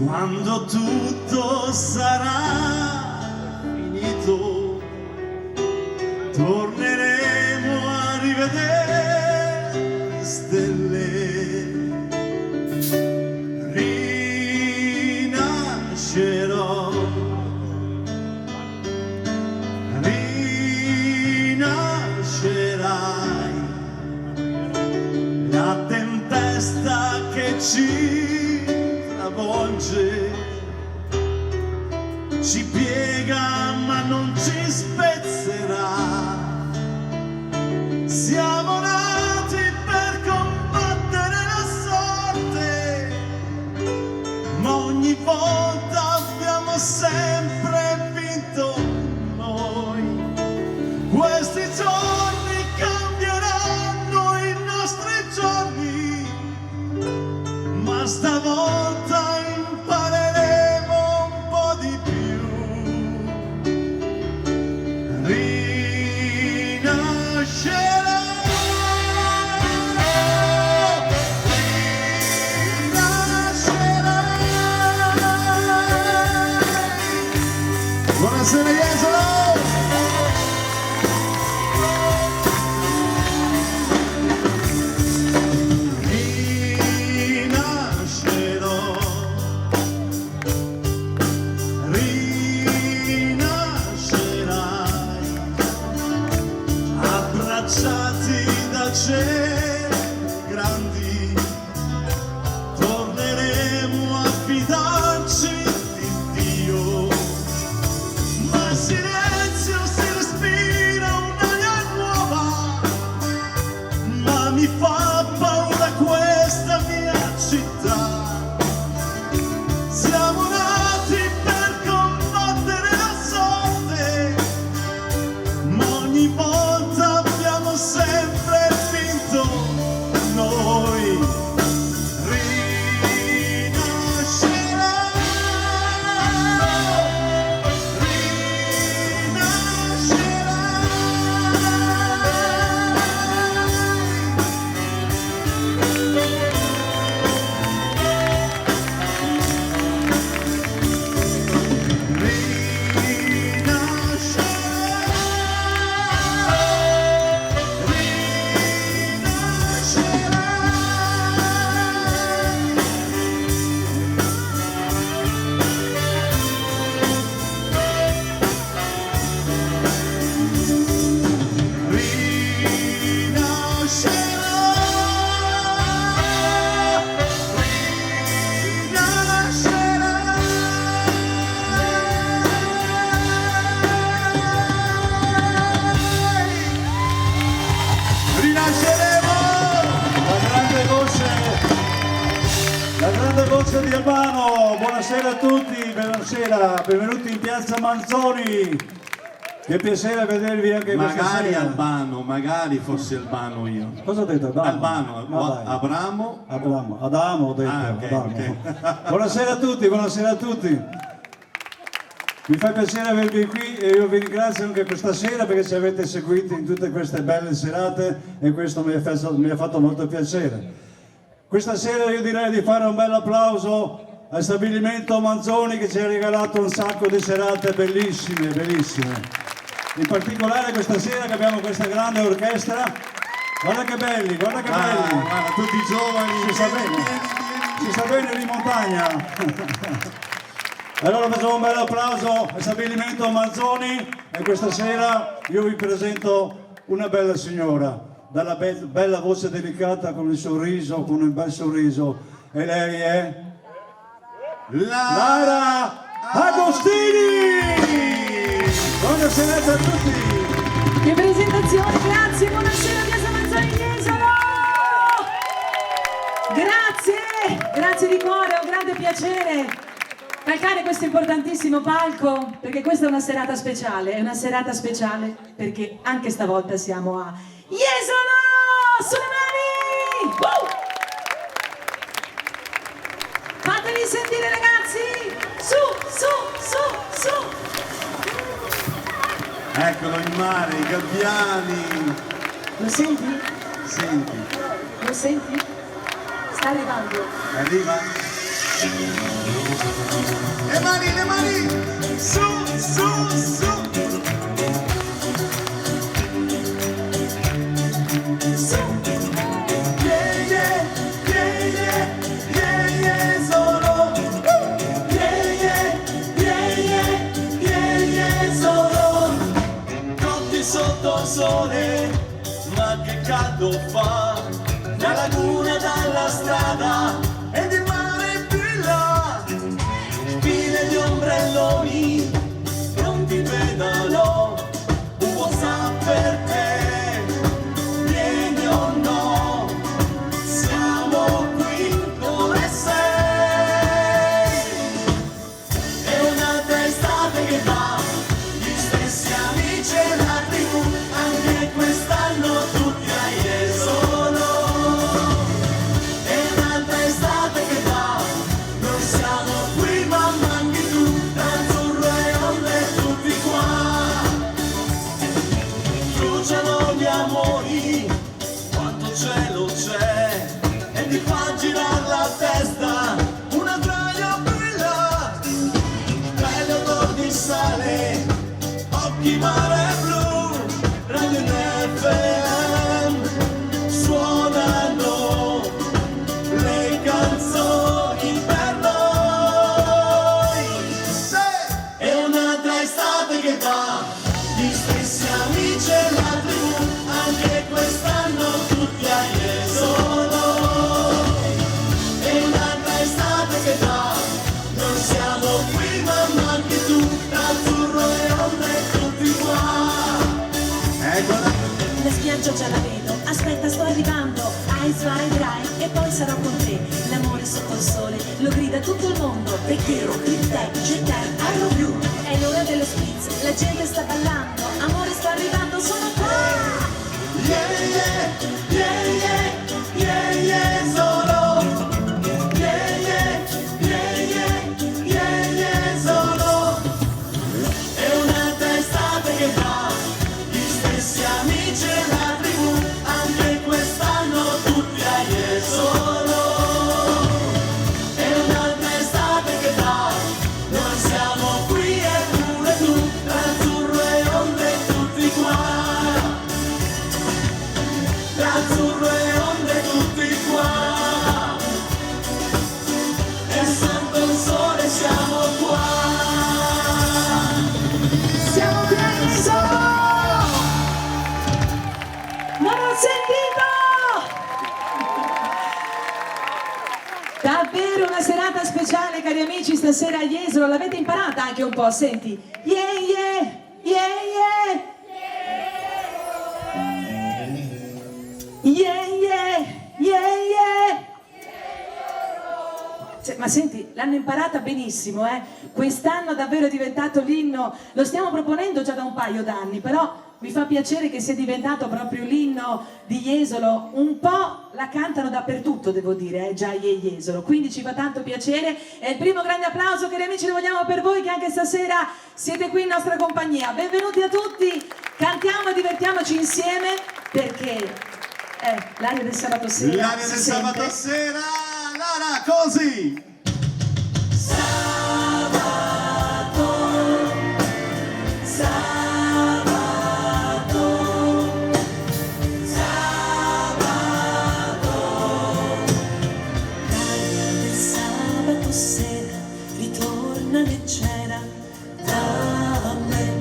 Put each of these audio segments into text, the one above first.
quando tutto sarà finito, torneremo a rivedere le stelle, rinascerò, rinascerai, la tempesta che ci travolge, ci piega ma non ci spezzerà. Siamo nati per combattere la sorte, ma ogni volta abbiamo sempre vinto noi. Buonasera Jesolo! Rinascerò, rinascerai, abbracciati da cieli grandi, torneremo a fidarci di Dio, ma in silenzio si respira un'aria nuova, ma mi fa paura questa mia città. Siamo nati per combattere la sorte, ma ogni volta abbiamo sempre vinto noi. La grande voce di Albano, buonasera a tutti, buonasera, benvenuti in piazza Manzoni, che piacere vedervi anche questa Magari sera. Albano, magari fossi Albano io. Cosa ho detto? Albano, Ma dai. Abramo. Adamo ho detto. Ah, ok, Adamo. ok. Buonasera a tutti, buonasera a tutti. Mi fa piacere avervi qui e io vi ringrazio anche questa sera perché ci avete seguiti in tutte queste belle serate e questo mi ha fatto molto piacere. Questa sera io direi di fare un bel applauso al stabilimento Manzoni che ci ha regalato un sacco di serate bellissime, bellissime. In particolare questa sera che abbiamo questa grande orchestra. Guarda che belli, guarda che belli. Guarda, tutti i giovani. Si sta bene di montagna. Allora facciamo un bel applauso al stabilimento Manzoni e questa sera io vi presento una bella signora, dalla bella voce delicata con il sorriso, con un bel sorriso. E lei è Lara Agostini! Buonasera a tutti! Che presentazione, grazie, buonasera Piazza Manzoni Jesolo! Grazie di cuore, è un grande piacere calcare questo importantissimo palco, perché questa è una serata speciale perché anche stavolta siamo a Jesolo! Sulle mani! Fatevi sentire ragazzi! Su! Eccolo in mare, i gabbiani. Lo senti? Senti, Lo senti? Sta arrivando. arriva. Le mani, su. Sotto il sole, ma che caldo fa, la laguna dalla strada ed il mare più in là, file di ombrelloni, pronti pedalò, un WhatsApp per te, vieni o no, siamo qui come sei, è un'altra estate che va, gli stessi amici e la tribù, anche quest'anno tutti a Jesolo, è un'altra estate occhi mare blu, Radio FM, suonano le canzoni per noi. È un'altra estate che va, gli stessi amici e la tribù, anche quest'anno tutti a Jesolo. È un'altra estate che va, non siamo qui ma manchi tu, azzurro e onde tutti qua. La spiaggia già la vedo, aspetta sto arrivando, Ice Ride Ride e poi sarò con te. L'amore sotto il sole, lo grida tutto il mondo, Vecchiero, Critte, Città, I love you. È l'ora dello spritz, la gente sta ballando, amore sta arrivando, sono qua. Yeah, yeah, yeah, yeah, yeah, yeah, solo. Yeah, yeah, yeah, yeah, yeah, yeah, solo. È un'altra estate che va, gli stessi amici e la tribù, anche quest'anno tutti a Jesolo. È un'altra estate che va, noi siamo qui e pure tu, azzurro e onde tutti qua. Azzurro e onde tutti qua. E sotto il sole siamo qua. Siamo qui a Jesolo. Non ho sentito! Davvero una serata speciale, cari amici, stasera a Jesolo. L'avete imparata anche un po', senti. Yeah, yeah, yeah, yeah. Yeah, yeah, yeah, yeah. Ma senti, l'hanno imparata benissimo, eh? Quest'anno davvero è diventato l'inno, lo stiamo proponendo già da un paio d'anni, però mi fa piacere che sia diventato proprio l'inno di Jesolo, un po' la cantano dappertutto, devo dire, già Jesolo, quindi ci fa tanto piacere e il primo grande applauso, cari amici, lo vogliamo per voi che anche stasera siete qui in nostra compagnia. Benvenuti a tutti, cantiamo e divertiamoci insieme perché l'aria del sabato sera L'aria del si sabato sente. sera, Lara, così. L'aria del sabato sera ritorna leggera da me.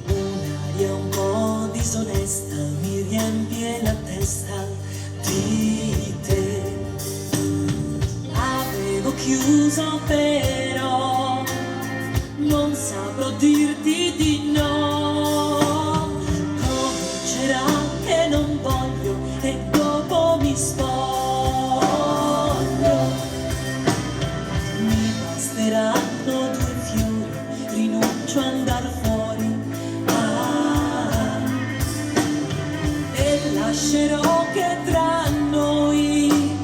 Un'aria un po' disonesta mi riempie la testa di te. Avevo chiuso però non saprò dirti di no. Comincerà che non voglio e dopo mi spoglio. Mi basteranno 2 fiori, rinuncio a andar fuori. E lascerò che tra noi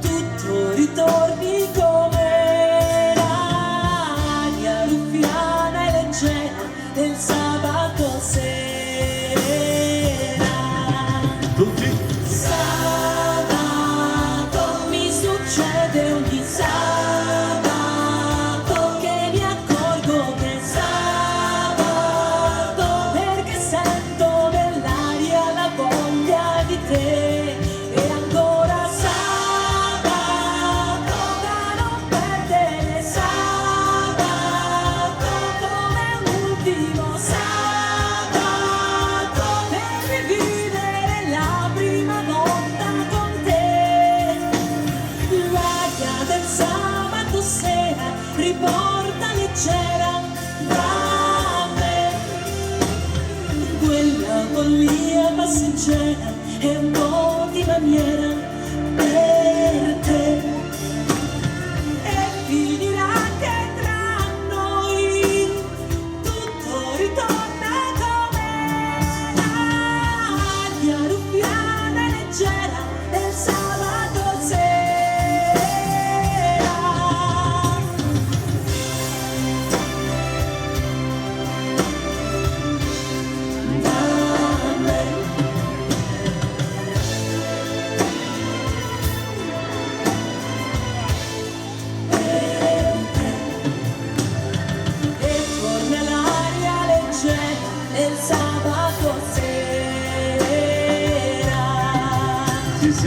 tutto ritorni come l'aria ruffiana e leggera del sabato sera. Tutti. Sabato mi succede ogni sabato che mi accorgo che è sabato, perché sento nell'aria la voglia di te. E ancora sabato da non perdere, sabato come un ultimo sabato.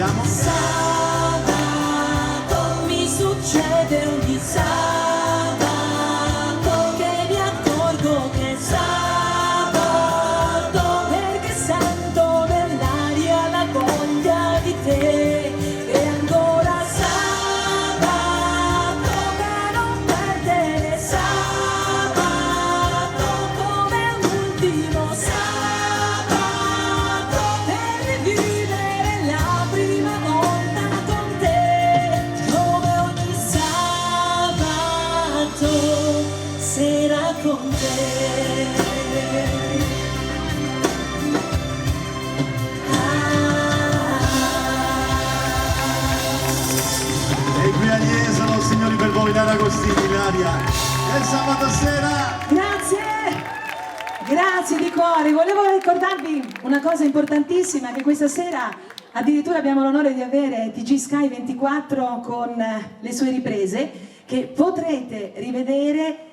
Siamo Sabato mi succede ogni sabato che mi accorgo che è sabato, perché sento nell'aria la voglia di te. E ancora sabato per non perdere sabato come un ultimo sabato per rivivere la prima volta con te, come ogni sabato sera con te. E qui a Jesolo, signori, per voi Lara Agostini, Ilaria. E sabato sera Grazie di cuore. Volevo ricordarvi una cosa importantissima, che questa sera addirittura abbiamo l'onore di avere TG Sky 24 con le sue riprese, che potrete rivedere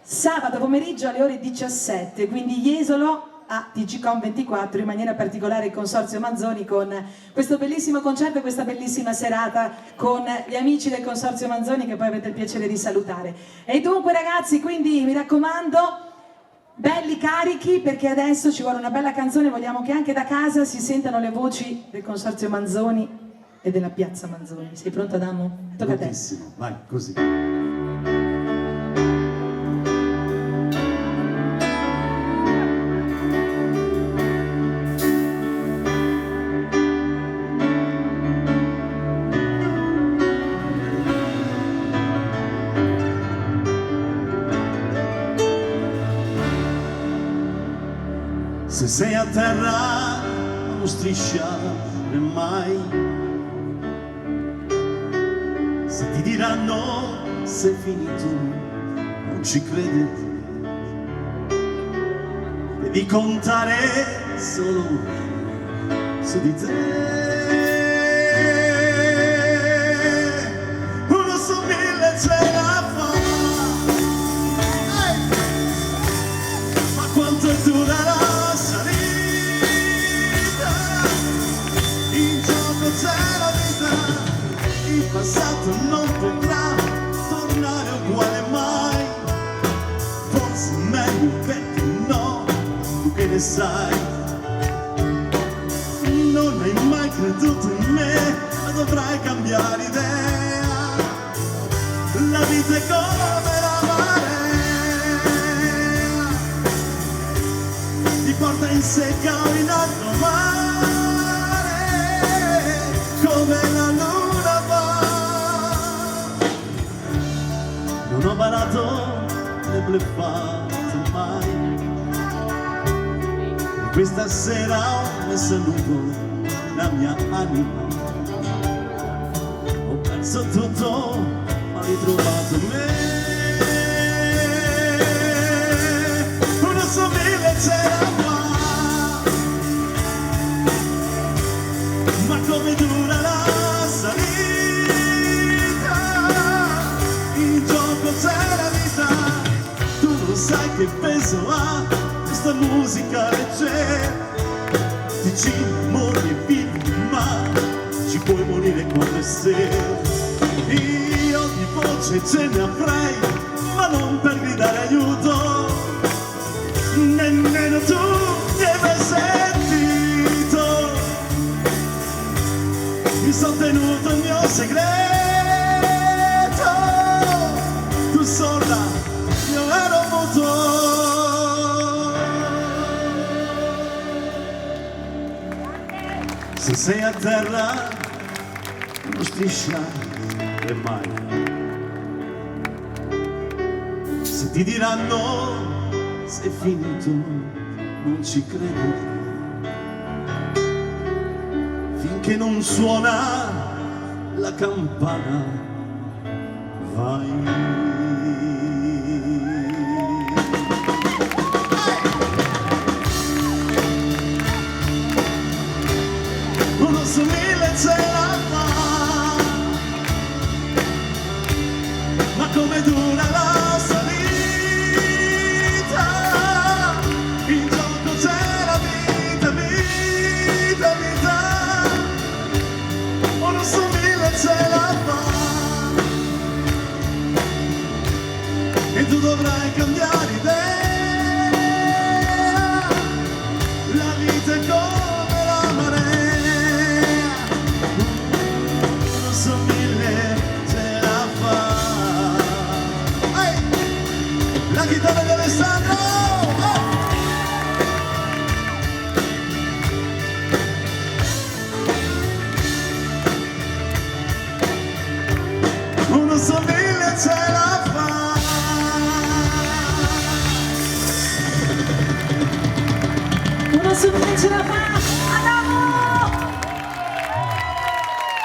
sabato pomeriggio alle ore 17, quindi Jesolo a TGcom 24, in maniera particolare il Consorzio Manzoni, con questo bellissimo concerto e questa bellissima serata con gli amici del Consorzio Manzoni, che poi avete il piacere di salutare. E dunque ragazzi, quindi mi raccomando, belli carichi, perché adesso ci vuole una bella canzone, vogliamo che anche da casa si sentano le voci del Consorzio Manzoni e della Piazza Manzoni. Sei pronto, Adamo? Tocca a te. Moltissimo, vai, così. Se sei a terra non strisciare mai, se ti diranno sei finito non ci credere, devi contare solo su di te. Uno su mille ce la fa, ma quanto è dura la c'è la vita, il passato non potrà tornare uguale mai, forse è meglio perché no, tu che ne sai, non hai mai creduto in me, ma dovrai cambiare idea, la vita è come la marea, ti porta in secca o in alto mare, come la luna va. Non ho barato né bleffato mai, e questa sera ho messo a lungo la mia anima, ho perso tutto ma ho ritrovato me. Uno su mille ce la fa, ma come dura la salita, in gioco c'è la vita, tu non sai che peso ha questa musica leggera, ti ci muori e vivi, ma ci puoi morire quando è sera. Io di voce ce ne avrei, ma non per gridare aiuto, nemmeno tu mi hai mai sentito. Mi sono tenuto il mio segreto, tu sola, io ero muto. Se sei a terra non strisciare mai, se ti diranno sei finito non ci credo, che non suona la campana, vai. Uno su mille ce la fa, ma come dura la salita, in gioco c'è la vita, vita, vita. su di me ce la fa. Andiamo!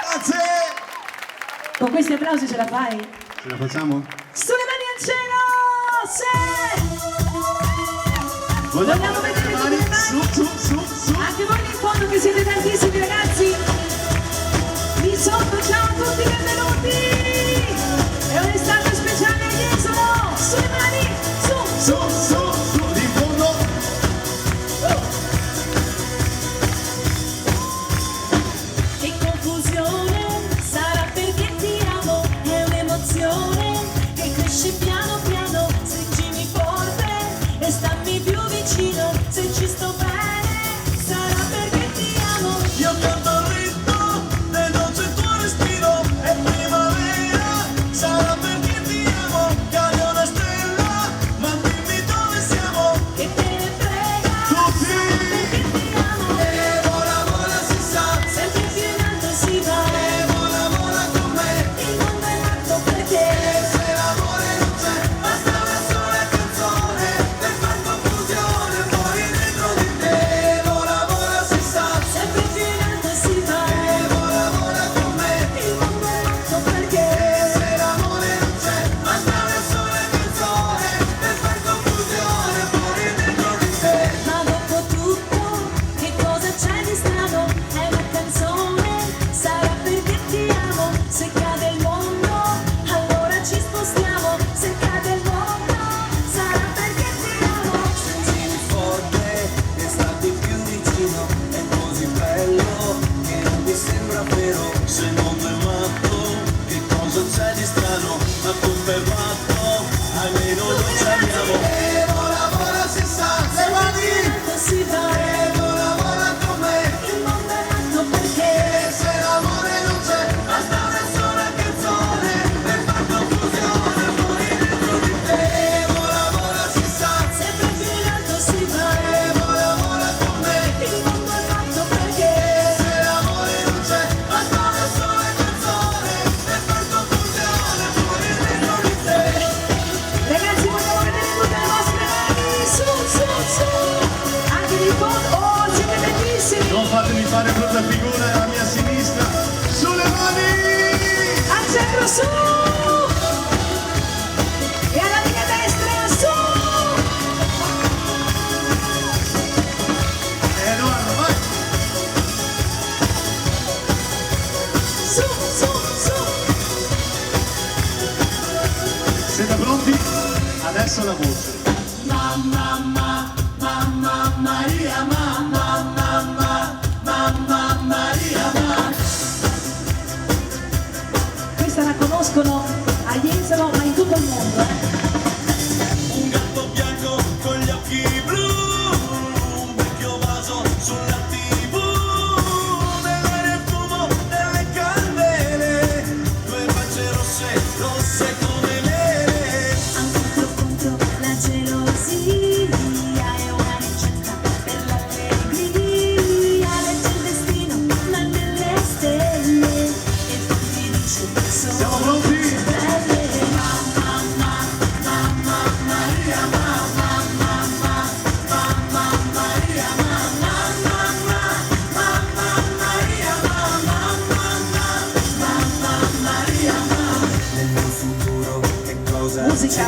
Grazie! Con questi applausi ce la fai? Ce la facciamo? Sulle mani al cielo! Sì! Vogliamo vedere le tutte mani? le mani? Su! Anche voi lì in fondo che siete tantissimi ragazzi! Lì sotto, ciao a tutti, benvenuti! È un'estate speciale a Jesolo! Sulle mani! Su! Di fondo! Che confusione sarà perché ti amo, è un'emozione che cresce piano piano, stringimi forte e stammi più vicino, se ci sto bene sarà perché ti amo. Io canto al ritmo del dolce tuo respiro e primavera sarà perché ti amo. Cade una stella, ma dimmi dove siamo. Che te ne frega, Tutti! perché ti amo. E vola si sa, Sempre più in alto si va, e vola con me. il mondo è nato per te. E se l'amore non c'è, basta una sola canzone per far confusione fuori dentro di te. Vola si sa, Sempre più in alto si va, e vola con me. il mondo è nato perché. Se l'amore non c'è, basta una sola canzone per far confusione fuori dentro di te. Ma dopo tutto, che cosa c'è di strano? È una canzone, sarà perché ti amo. Se cade il mondo, allora ci spostiamo. Se cade il mondo, sarà perché ti amo. Stringimi forte e starti più vicino, è così bello che non mi sembra vero. Se il mondo è matto, che cosa c'è di strano? Ma confermato, almeno non ci amiamo. E vola si sa, se guardi, Alto si va, e vola con me. il mondo è nato perché. E se l'amore non c'è, basta una sola canzone per far confusione fuori dentro di te. E vola si sa, Sempre più in alto si va, e vola con me. il mondo è nato perché. Se l'amore non c'è, basta una sola canzone per far confusione fuori dentro di te. Ragazzi, vogliamo vedere tutte le vostre mani! Su! Anche di fondo! Oh, siete bellissimi! Non fatemi fare brutta figura alla mia sinistra! Sulle mani! Al centro su! E alla mia destra su! Edoardo, vai! Su! Siete pronti? Adesso la voce. Questa la conoscono a Jesolo, ma in tutto il mondo. Un gatto bianco con gli occhi blu, un vecchio vaso sulla TV, nell'aria il fumo delle candele, due facce rosse come nere. Anche il profondo, la gelosia è una ricetta per l'allegria. Legge il destino, ma nelle stelle. E poi ti dice solo Siamo pronti? belle. Nel mio futuro che cosa Musica.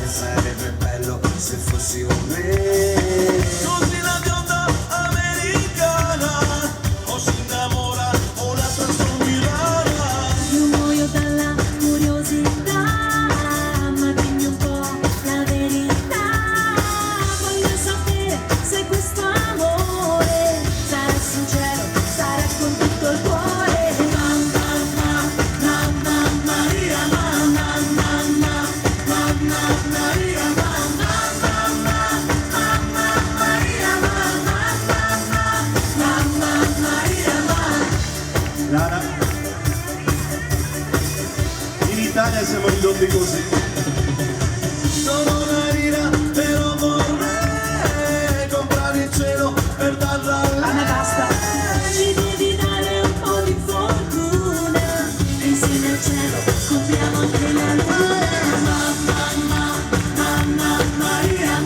sarebbe bello se fossi un re. Così la bionda americana o si innamora o la trasformerà. Io muoio dalla curiosità, ma dimmi un po' la verità. Voglio sapere se questo amore sarà sincero, sarà con tutto il cuore. Lara. In Italia siamo ridotti così. Sono una rira, però vorrei comprare il cielo per darla a A me lei. basta. Ci devi dare un po' di fortuna, insieme al cielo scopriamo anche la luna. Maria,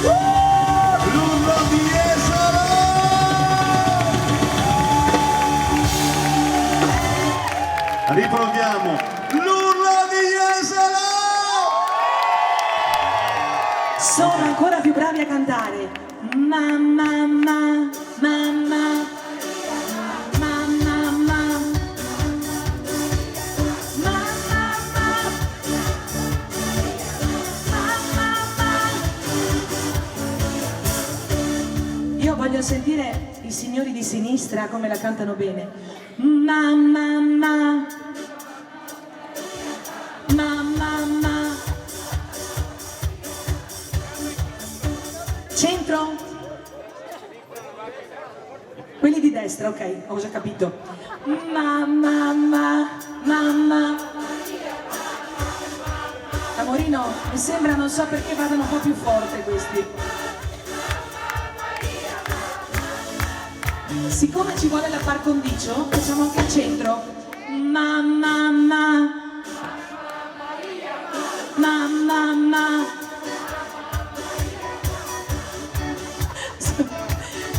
L'urlo di Jesolo! Riproviamo! L'urlo di Jesolo! Sono ancora più bravi a cantare. Mamma, mamma, mamma, mamma, mamma, io voglio sentire i signori di sinistra come la cantano bene. Mamma, mamma, mamma. Centro? Quelli di destra, ok, ho già capito. Mamma, mamma. Amorino, mi sembra, non so perché vadano un po' più forte questi. Siccome ci vuole la par condicio, facciamo anche il centro. Mamma, mamma.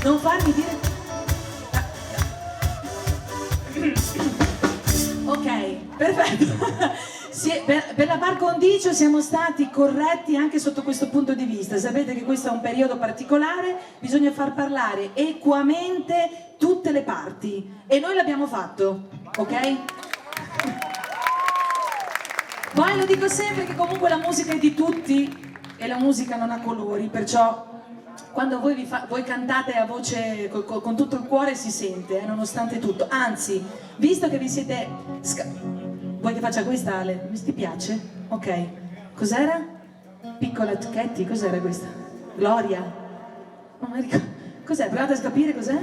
Non farmi dire... Ok, perfetto. Per la par condicio siamo stati corretti anche sotto questo punto di vista. Sapete che questo è un periodo particolare, bisogna far parlare equamente tutte le parti e noi l'abbiamo fatto, ok? Poi lo dico sempre che comunque la musica è di tutti e la musica non ha colori, perciò quando voi cantate a voce con tutto il cuore si sente, nonostante tutto. Anzi, visto che vi siete... Vuoi che faccia questa, Ale? Ti piace? Ok. Cos'era? Piccola Tchetti, cos'era questa? Gloria? Non mi ricordo. Cos'è? Provate a capire cos'è?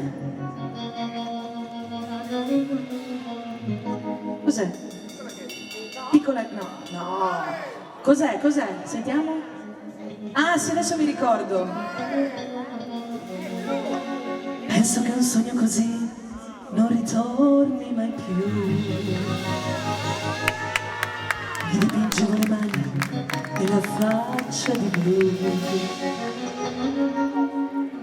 Cos'è? Piccola... No. Cos'è? Sentiamo? Ah, sì, adesso mi ricordo. Penso che un sogno così non ritorni mai più. Mi dipingevo le mani e la faccia di blu.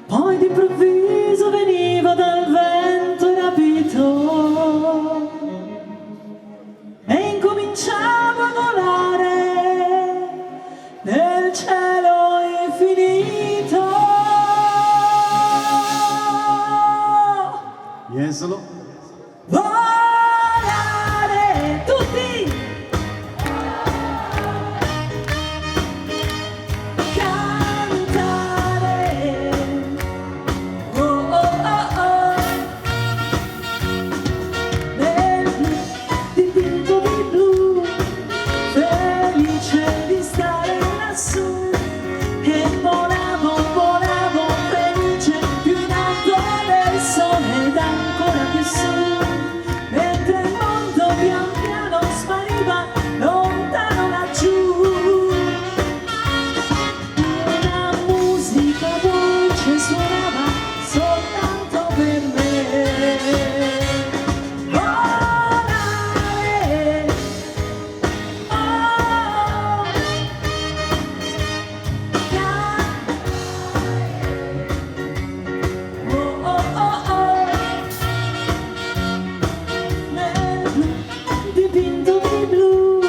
Poi d'improvviso venivo dal vento rapito e incominciavo a volare nel cielo infinito. Jesolo. Volare tutti! Cantare! Oh oh oh oh! Nel blu, dipinto di blu, felice di stare lassù. E volavo felice più in alto del sole ed ancora più su, mentre il mondo pian piano spariva lontano laggiù. Una musica dolce suonava soltanto per me. Volare, oh, oh, oh, oh. Nel blu, dipinto di blu,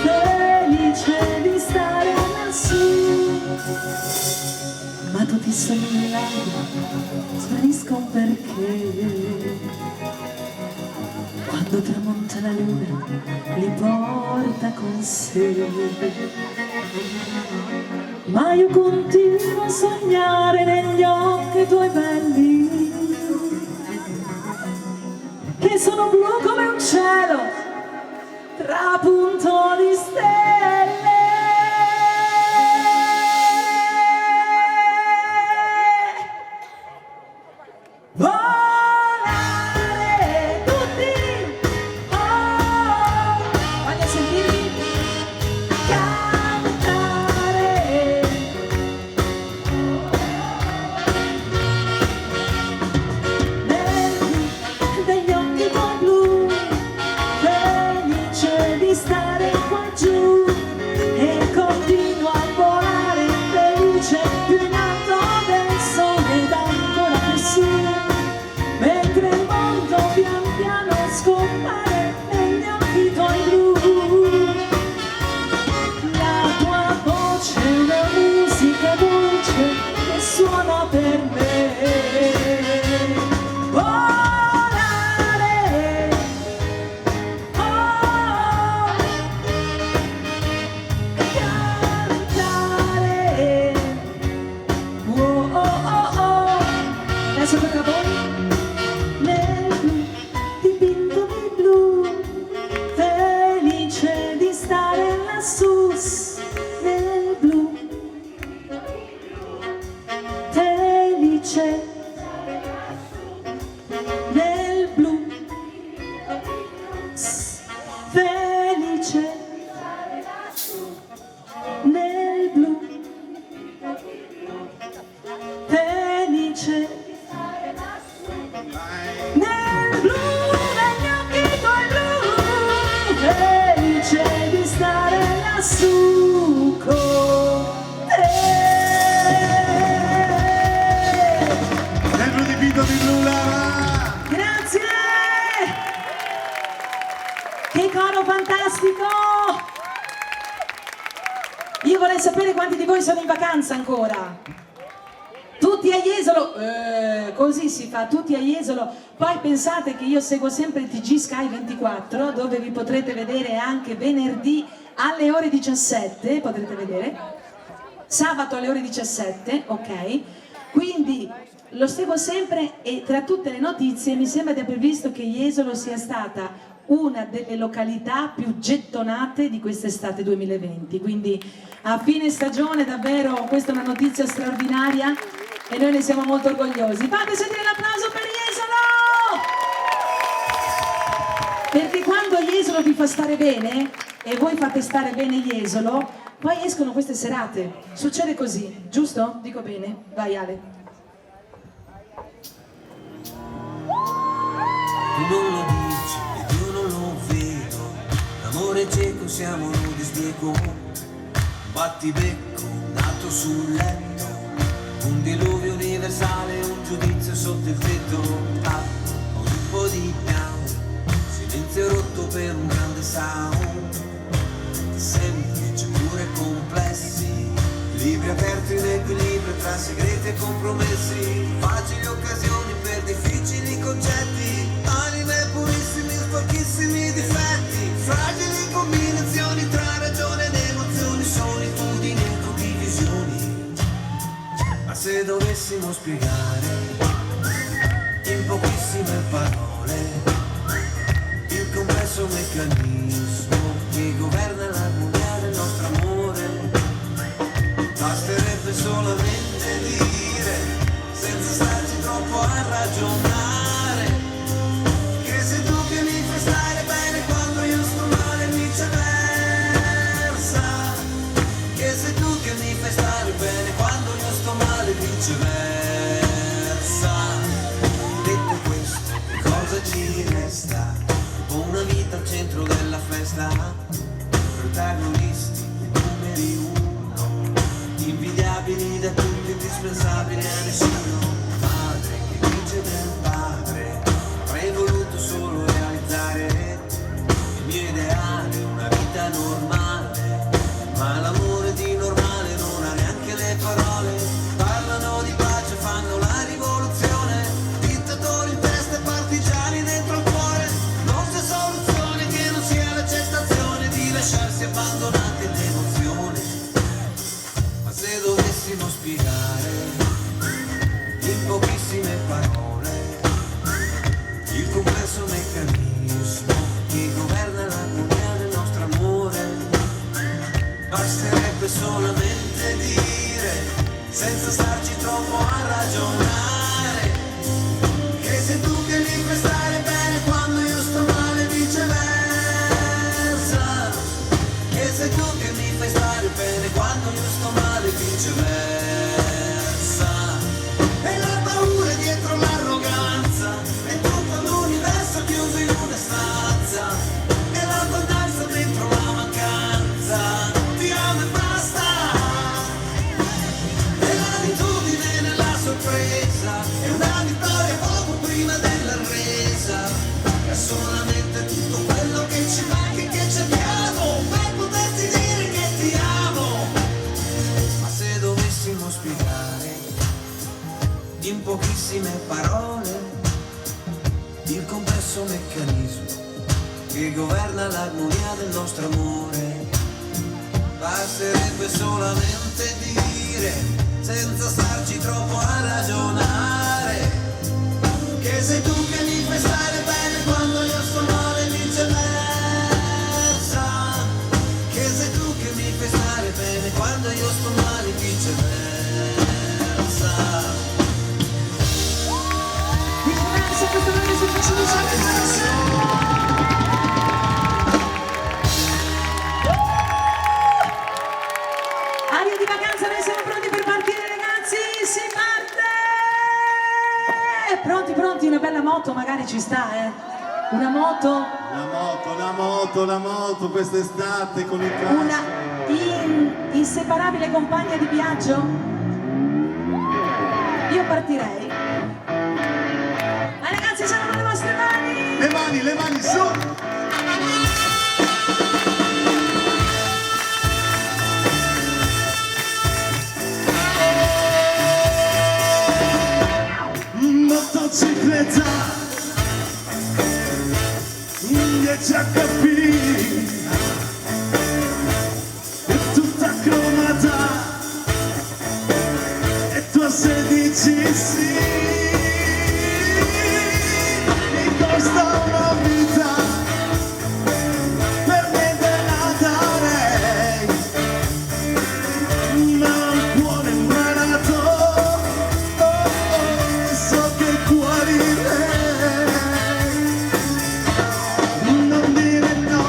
felice di stare lassù. Ma tutti i sogni nell'aria spariscono perché quando tramonta la luna li porta con sé. Ma io continuo a sognare negli occhi tuoi belli, che sono blu come un cielo trapunto di stelle. Volare tutti! Oh! Voglio sentirvi cantare! Nel blu degli occhi tuoi blu, felice di stare qua giù. felice nel blu degli occhi tuoi blu, felice di stare lassù con te. Nel blu dipinto di blu lava. Grazie! Che coro fantastico! Io vorrei sapere quanti di voi sono in vacanza ancora. Tutti a Jesolo, così si fa, tutti a Jesolo. Poi pensate che io seguo sempre il TG Sky 24, dove vi potrete vedere anche venerdì alle ore 17, potrete vedere, sabato alle ore 17, ok? Quindi lo seguo sempre e tra tutte le notizie mi sembra di aver visto che Jesolo sia stata una delle località più gettonate di quest'estate 2020, quindi a fine stagione davvero questa è una notizia straordinaria e noi ne siamo molto orgogliosi. Fate sentire l'applauso per Jesolo! Perché quando Jesolo vi fa stare bene e voi fate stare bene Jesolo, poi escono queste serate, succede così, giusto? Dico bene? Vai Ale. Tu non lo dici ed io non lo vedo, l'amore cieco siamo nudi sbieco, battibecco nato sul letto, un diluvio universale, un giudizio sotto il tetto, un po' di piano, silenzio rotto per un grande sound, semplici pure complessi, libri aperti in equilibrio tra segreti e compromessi, facili occasioni per difficili concetti, anime purissimi, sporchissimi difetti, fragili combinazioni tra ragione ed emozioni, solitudini e condivisioni. Ma se dovessimo spiegare in pochissime parole il complesso meccanismo che governa l'armonia del nostro amore, basterebbe solamente dire, senza starci troppo a ragionare, che sei tu che mi fai stare bene quando io sto male e viceversa, che sei tu che mi fai stare bene quando io sto male e viceversa. Detto questo, che cosa ci resta? Una vita al centro della festa, protagonisti, numeri uno, invidiabili da tutti, indispensabili a nessuno, padre che vince del padre, avrei voluto solo realizzare il mio ideale, una vita normale, ma l'amore di normale non ha neanche le parole, parlano di pace, fanno la rivoluzione, dittatori in testa e partigiani dentro il cuore, non c'è soluzione che non sia l'accettazione di lasciarsi abbandonati all'emozione. Ma se dovessimo spiegare in pochissime parole il complesso meccanismo che governa l'armonia del nostro amore, basterebbe solamente dire, senza starci troppo a ragionare, che sei tu che mi fai stare bene quando io sto male e viceversa, che sei tu che mi fai stare bene quando io sto male e viceversa. E la paura dietro l'arroganza, è tutto l'universo chiuso in una stanza, e la condanza dentro la mancanza, ti amo e basta. E l'abitudine nella sorpresa, è una vittoria poco prima della resa, è solamente tutto quello che ci manca e che cerchiamo per poterti dire che ti amo. Ma se dovessimo spiegare in pochissime parole il complesso meccanismo che governa l'armonia del nostro amore, basterebbe solamente dire, senza starci troppo a ragionare, che sei tu che mi fai stare bene quando io sto male e viceversa, che sei tu che mi fai stare bene quando io sto male e viceversa. Viceversa, questo non è successo di Aria di vacanza, noi siamo pronti per partire ragazzi, si parte! porti una bella moto magari ci sta, Una moto, La moto quest'estate con il casco. una inseparabile compagna di viaggio. Io partirei. Ma ragazzi, sono le vostre mani! Le mani su! Motocicletta 10 HP è tutta cromata e tu a 16 sì, mi costa una vita, per niente la darei, ma un cuore imparato, so che guarirei. Non dire no,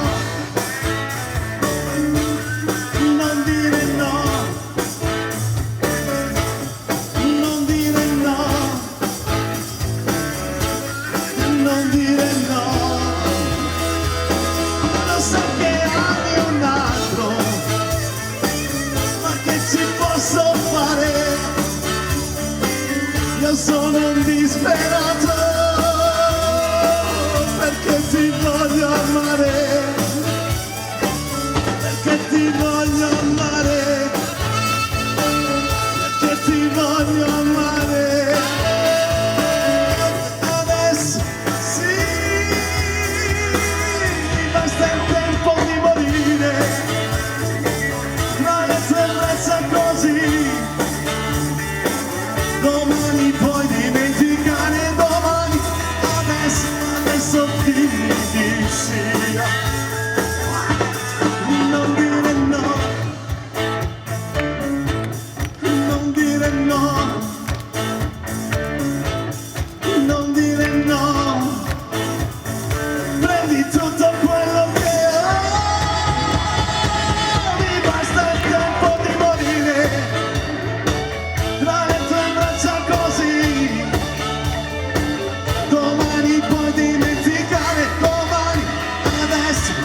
non dire no, non dire no, non dire no. Lo so che ami un altro, ma che ci posso fare? Io sono un disperato, perché ti voglio amare, perché ti voglio amare, perché ti voglio amare. Adesso sì, basta il tempo di morire, tra le tue braccia così, domani puoi dimenticare, domani, adesso dimmi di sì. Non dire no, non dire no, non dire no, prendi tutto quello che ho, mi basta il tempo di morire, tra le tue braccia così, domani puoi dimenticare, domani,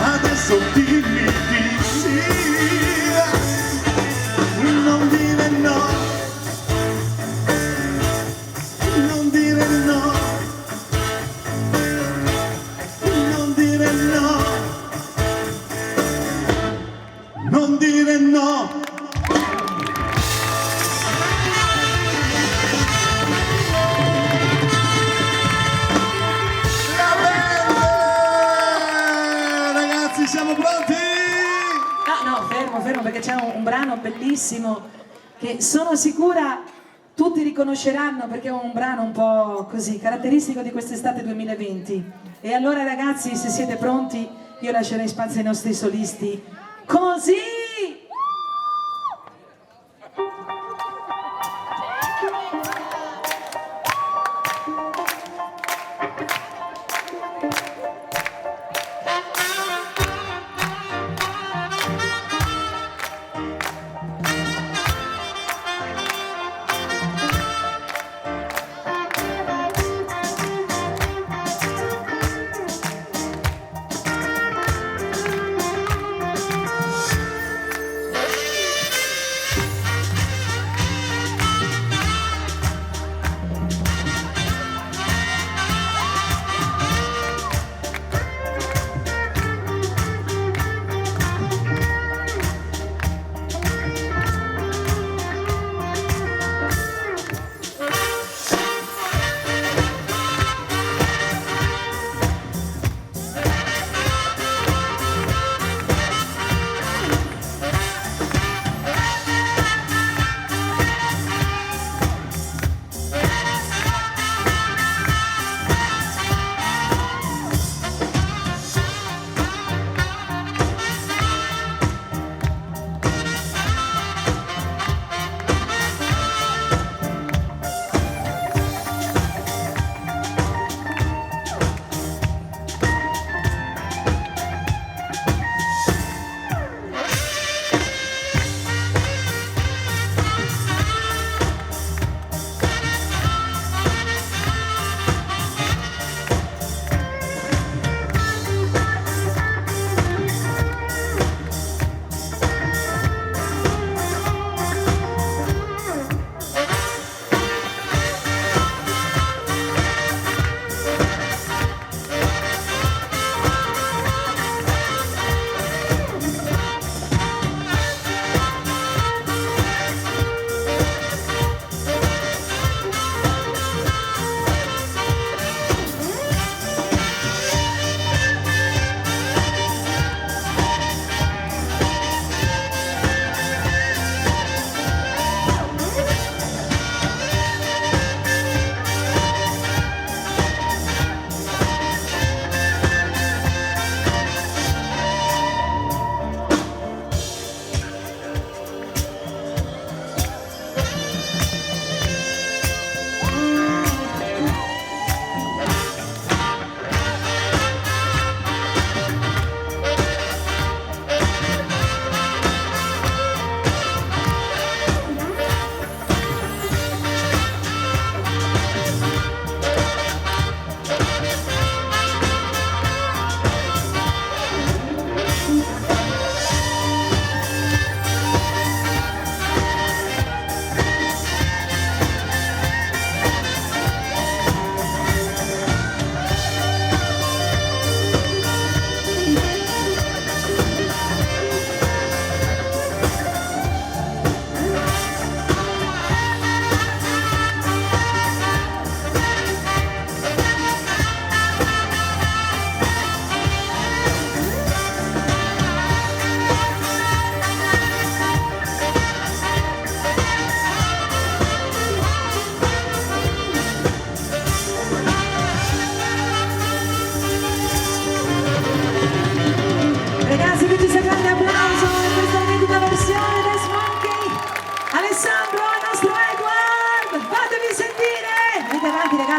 adesso dimmi di sì. Non dire no, non dire no, non dire no, non dire no. Ragazzi, siamo pronti? Ah no, fermo, perché c'è un brano bellissimo che sono sicura tutti riconosceranno, perché è un brano un po' così, caratteristico di quest'estate 2020. E allora ragazzi, se siete pronti, io lascerei spazio ai nostri solisti. Così!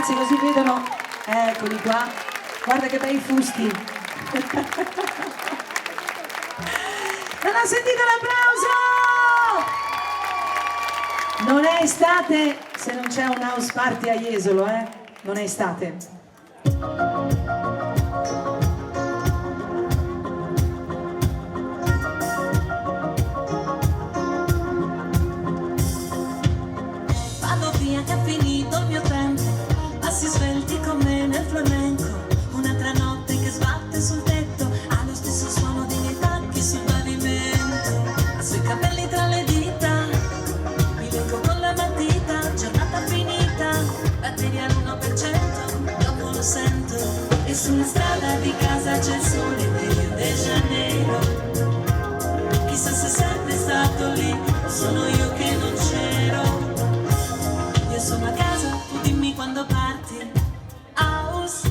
ragazzi, così vedono. Eccoli qua. Guarda che bei fusti. Non ho sentito l'applauso! Non è estate se non c'è un house party a Jesolo, Non è estate. Vado via che è finito il mio tempo, passi svelti con me nel flamenco, un'altra notte che sbatte sul tetto, ha lo stesso suono dei miei tacchi sul pavimento, ha sui capelli tra le dita, mi leggo con la matita, giornata finita, batteria all'1%, dopo lo sento, e sulla strada di casa c'è il sole di Rio de Janeiro, chissà se è sempre stato lì, o sono io che non c'ero. Io sono a casa, tu dimmi quando parti. House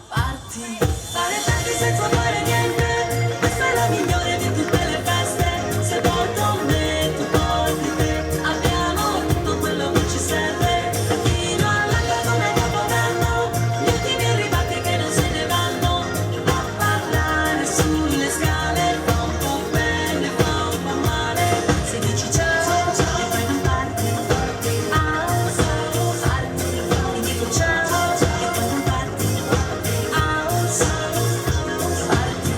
party. Fare tardi senza fare niente, questa è la migliore di tutte le feste. Se porto me, tu porti te, abbiamo tutto quello che ci serve. Fino all'alba come Capodanno, gli ultimi arrivati che non se ne vanno a parlare sulle scale. Fa un po' bene, fa un po' male. Se dici ciao, ciao, e poi non parti. House party. Mi dico ciao, e poi non parti. House party.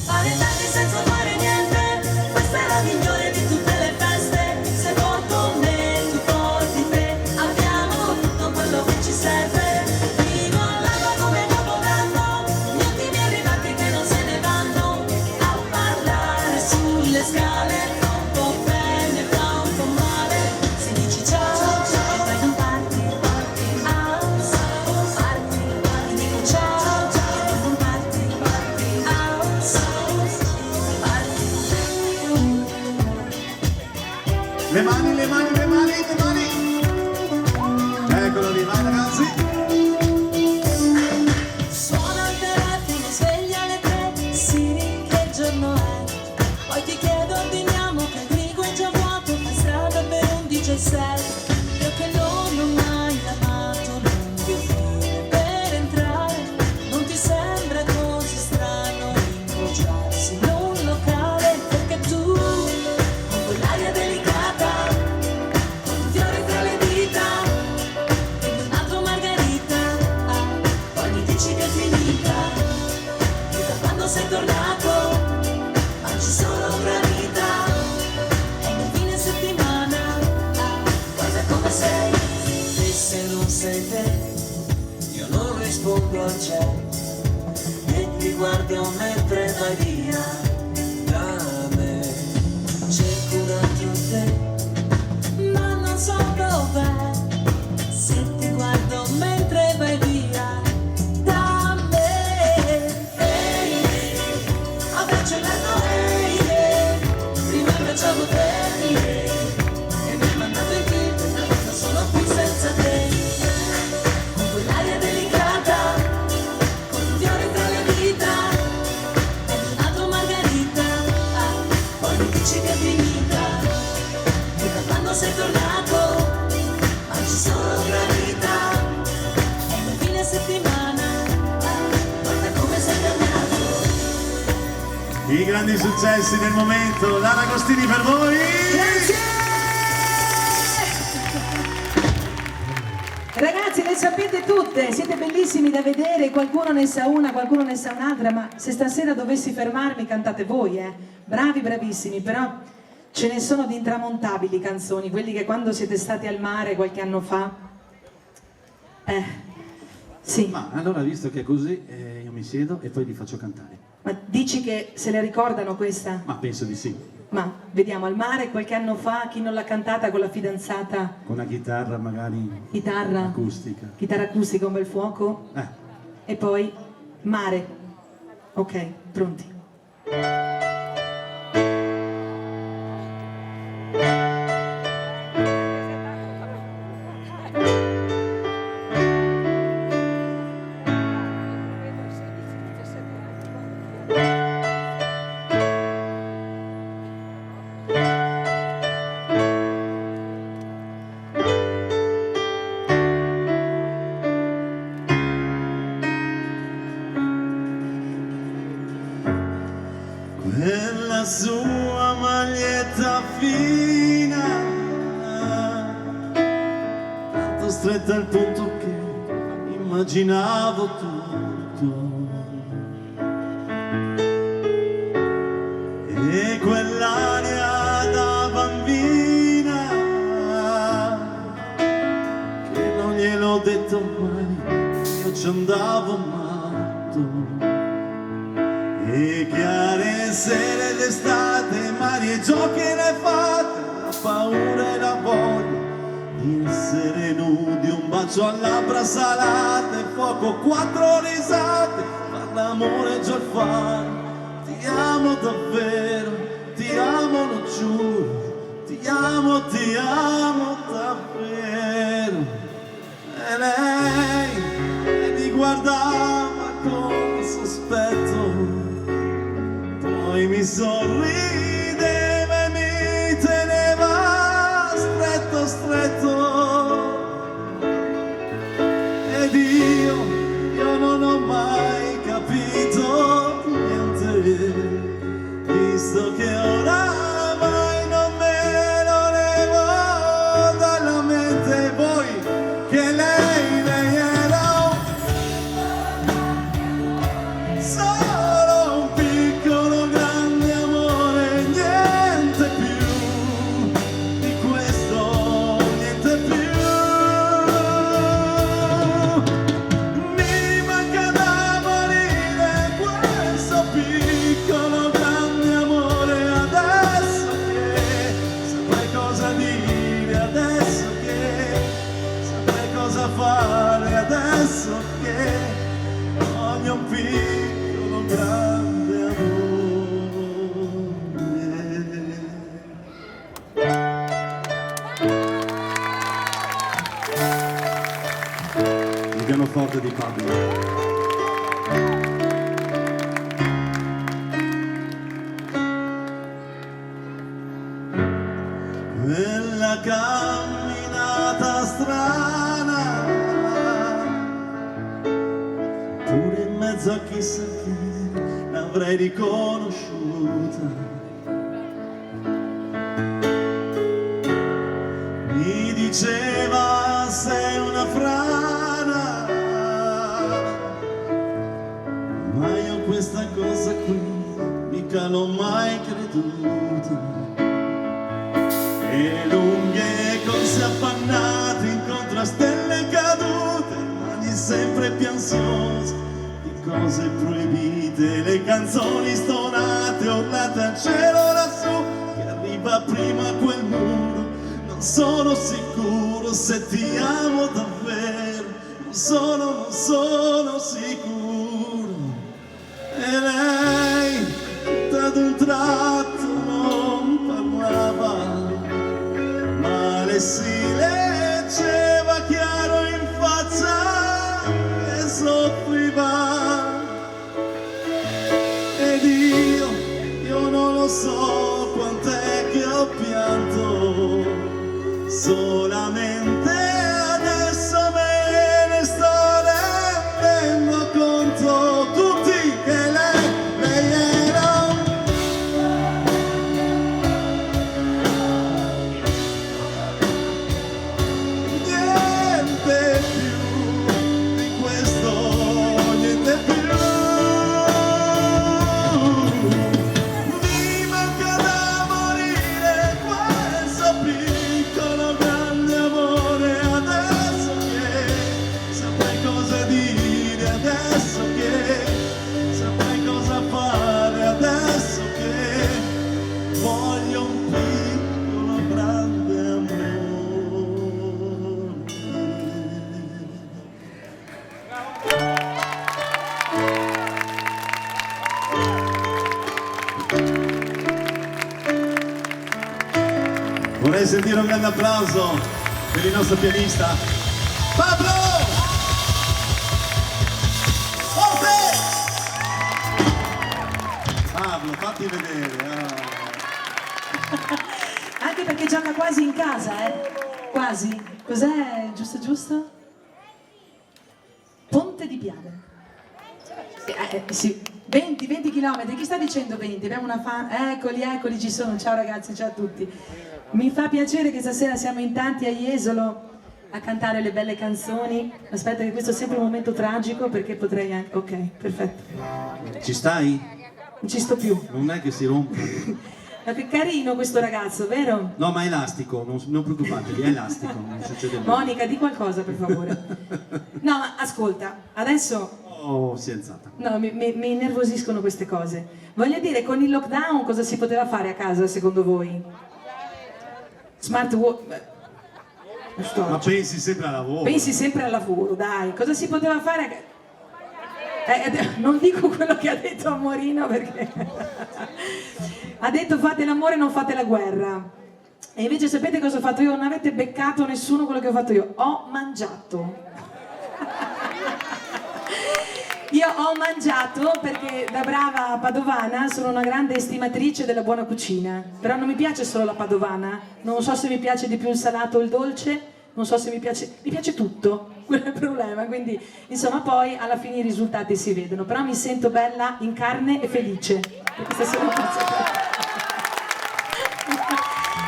Fare tardi senza fare niente, questa è la migliore di tutte le feste. Se porto me, tu porti te, abbiamo tutto quello che ci serve. Fino all'alba come Capodanno, gli ultimi arrivati che non se ne vanno a parlare sulle scale. Fa un po' bene, fa un po' male. Se dici ciao, ciao, e poi non parti. House party. Mi dico ciao, ciao, e poi non parti. House party. Le mani, le mani, le mani, le mani. Eccolo lì, vai ragazzi. Suona il telefono, sveglia alle 3, Siri, che giorno è? Poi ti chiedo, ordiniamo che il frigo è già vuoto, fai strada per un DJ set. Io che non ho mai amato lunghe file per entrare, non ti sembra così strano incrociarsi in un locale? Perché tu, con quell'aria delicata, con fiori tra le dita, e un altro margarita, poi mi dici che è finita, che da quando sei tornato mangi solo granita, e nel fine settimana guarda come sei. E se non sei te, io non rispondo al chat, e ti guardo mentre vai via da me. Cerco un altro te, ma non so dov'è, se ti guardo mentre vai via da me. Ehi, abbraccio il letto, prima abbracciavo te, e mi hai mandato in tilt, non sono qui senza te. Con quell'aria delicata, con fiori tra le dita, e un altro margarita, poi mi dici che è finita, che da quando sei tornato mangi solo granita, e nel fine settimana guarda come sei cambiato. I grandi successi del momento, Lara Agostini per voi. Ragazzi, le sapete tutte, siete bellissimi da vedere, qualcuno ne sa una, qualcuno ne sa un'altra, ma se stasera dovessi fermarmi cantate voi, bravi, bravissimi, però ce ne sono di intramontabili canzoni, quelli che quando siete stati al mare qualche anno fa, sì. Ma allora, visto che è così, io mi siedo e poi vi faccio cantare. Ma dici che se la ricordano questa? Ma penso di sì. Ma vediamo, al mare qualche anno fa, chi non l'ha cantata con la fidanzata? Con una chitarra magari Chitarra acustica. Chitarra acustica, un bel fuoco. E poi mare. Ok, pronti. Quella sua maglietta fina, tanto stretta al punto che immaginavo tutto. E quell'aria da bambina, che non gliel'ho detto mai, io ci andavo matto. E chiare sere d'estate, mari e giochi e le fate, la paura e la voglia di essere nudi, un bacio a labbra salate, fuoco, 4 risate, far l'amore già al fare. Ti amo davvero, ti amo, lo giuro, ti amo davvero. E lei mi guardava con sospetto, poi mi sorrideva e mi teneva stretto, stretto. Ed io non ho mai capito niente, visto che oramai non me lo levo dalla mente. Voi che lei era solo un piccolo grande amore, niente più di questo, niente più. Mi manca da morire questo piccolo grande amore, adesso che saprei cosa dire, adesso che saprei cosa fare, adesso che voglio un piccolo grande amore. Il pianoforte di Pablo. Quella camminata strana, pure in mezzo a chissà chi l'avrei riconosciuta. Mi diceva sei una frana, ma io questa cosa qui mica l'ho mai creduta. E lunghe corse affannate incontro a stelle cadute, mani sempre più ansiose di cose proibite, le canzoni stonate urlate al cielo lassù, che arriva prima quel muro. Non sono sicuro se ti amo davvero, non sono sicuro. E lei tutta ad un tratto non parlava, male si leggeva chiaro in faccia e soffriva. Ed io non lo so quant'è che ho pianto, solamente adesso me ne sto rendendo conto. Tutti che lei era niente più di questo, niente più. Mi manca da morire questo piccolo grande amore. Vorrei sentire un grande applauso per il nostro pianista Pablo! Forte! Pablo, fatti vedere. Anche perché gioca quasi in casa, quasi. Cos'è? Giusto giusto? Ponte di Piave. Sì. 20 km, chi sta dicendo 20? Abbiamo una fan, eccoli ci sono, ciao ragazzi, ciao a tutti. Mi fa piacere che stasera siamo in tanti a Jesolo a cantare le belle canzoni. Aspetta che questo è sempre un momento tragico perché potrei anche... Ok, perfetto. Ci stai? Non ci sto più. Non è che si rompe. Ma che carino questo ragazzo, vero? No, ma è elastico, non preoccupatevi, è elastico, non succede nulla. Monica, di qualcosa per favore. No, ma ascolta, adesso... Oh, si è alzata. No, mi innervosiscono queste cose. Voglio dire, con il lockdown cosa si poteva fare a casa secondo voi? Smart work... Ma pensi sempre al lavoro. Pensi sempre al lavoro, dai. Cosa si poteva fare a casa? Non dico quello che ha detto Amorino perché ha detto fate l'amore non fate la guerra, e invece sapete cosa ho fatto io? Non avete beccato nessuno quello che ho fatto io, ho mangiato. Io ho mangiato perché da brava padovana sono una grande estimatrice della buona cucina, però non mi piace solo la padovana, non so se mi piace di più il salato o il dolce, non so se mi piace tutto, quello è il problema, quindi insomma poi alla fine i risultati si vedono, però mi sento bella in carne e felice.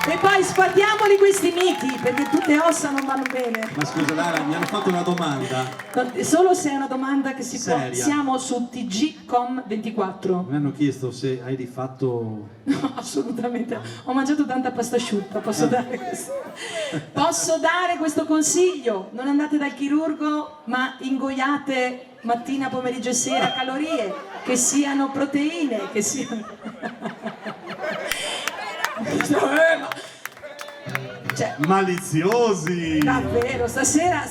E poi sguardiamoli questi miti, perché tutte ossa non vanno bene. Ma scusa Lara, mi hanno fatto una domanda. Solo se è una domanda che si Seria? può. Siamo su TGcom24. Mi hanno chiesto se hai di fatto... No, assolutamente. Ho mangiato tanta pasta asciutta, posso dare questo consiglio. Non andate dal chirurgo, ma ingoiate mattina, pomeriggio e sera calorie, che siano proteine, che siano... Cioè, Maliziosi! davvero, stasera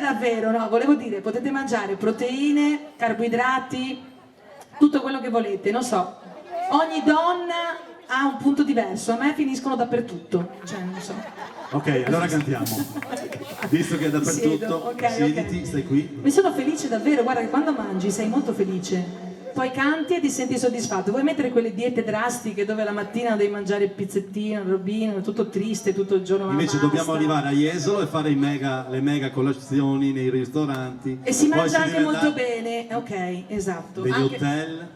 davvero, no, volevo dire, potete mangiare proteine, carboidrati, tutto quello che volete, non so, ogni donna ha un punto diverso, a me finiscono dappertutto, cioè non so. Ok, allora cantiamo. Visto che è dappertutto, Siedo, ok, siediti, ok. stai qui. Mi sono felice davvero, guarda che quando mangi sei molto felice. Poi canti e ti senti soddisfatto. Vuoi mettere quelle diete drastiche dove la mattina devi mangiare il pizzettino, il robino, tutto triste tutto il giorno, ma Invece basta. dobbiamo arrivare a Jesolo e fare le mega colazioni nei ristoranti. E si Poi mangia anche diventa molto bene, ok, esatto. degli Anche... hotel.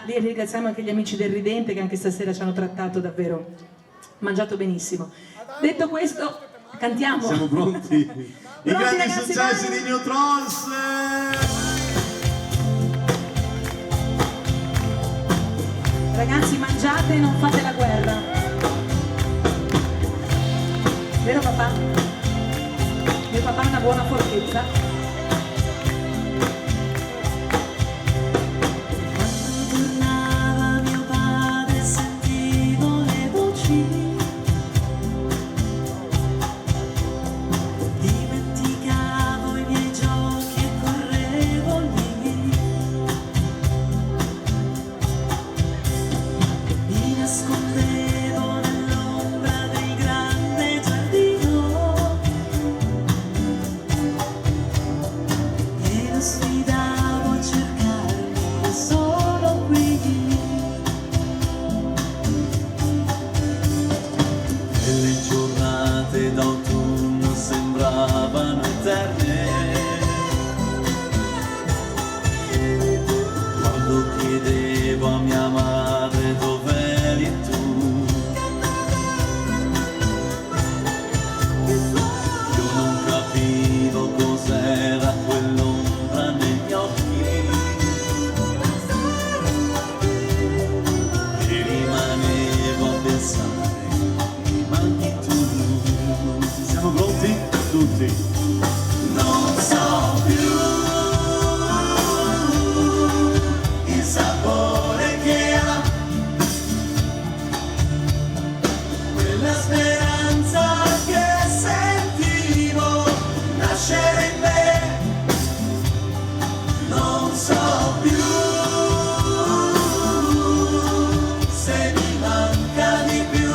Lì ringraziamo anche gli amici del Ridente che anche stasera ci hanno trattato davvero, mangiato benissimo. Detto questo, cantiamo. Siamo pronti? I grandi ragazzi, successi vai! di New Trolls! Ragazzi, mangiate e non fate la guerra. Vero papà? Mio papà ha una buona forchetta. Tornava mio padre, sentivo le voci, dimenticavo i miei giochi e correvo lì, mi nascondevo nell'ombra del grande giardino e lo sfidavo a cercarmi solo qui. E le giornate d'autunno sembravano eterne, quando chiedevo a mia madre dov'eri tu. Io non capivo cos'era quell'ombra negli occhi e rimanevo a pensare, mi manchi tu. Siamo pronti? Tutti. Non so più il sapore che ha quella speranza che sentivo nascere in me. Non so più se mi manca di più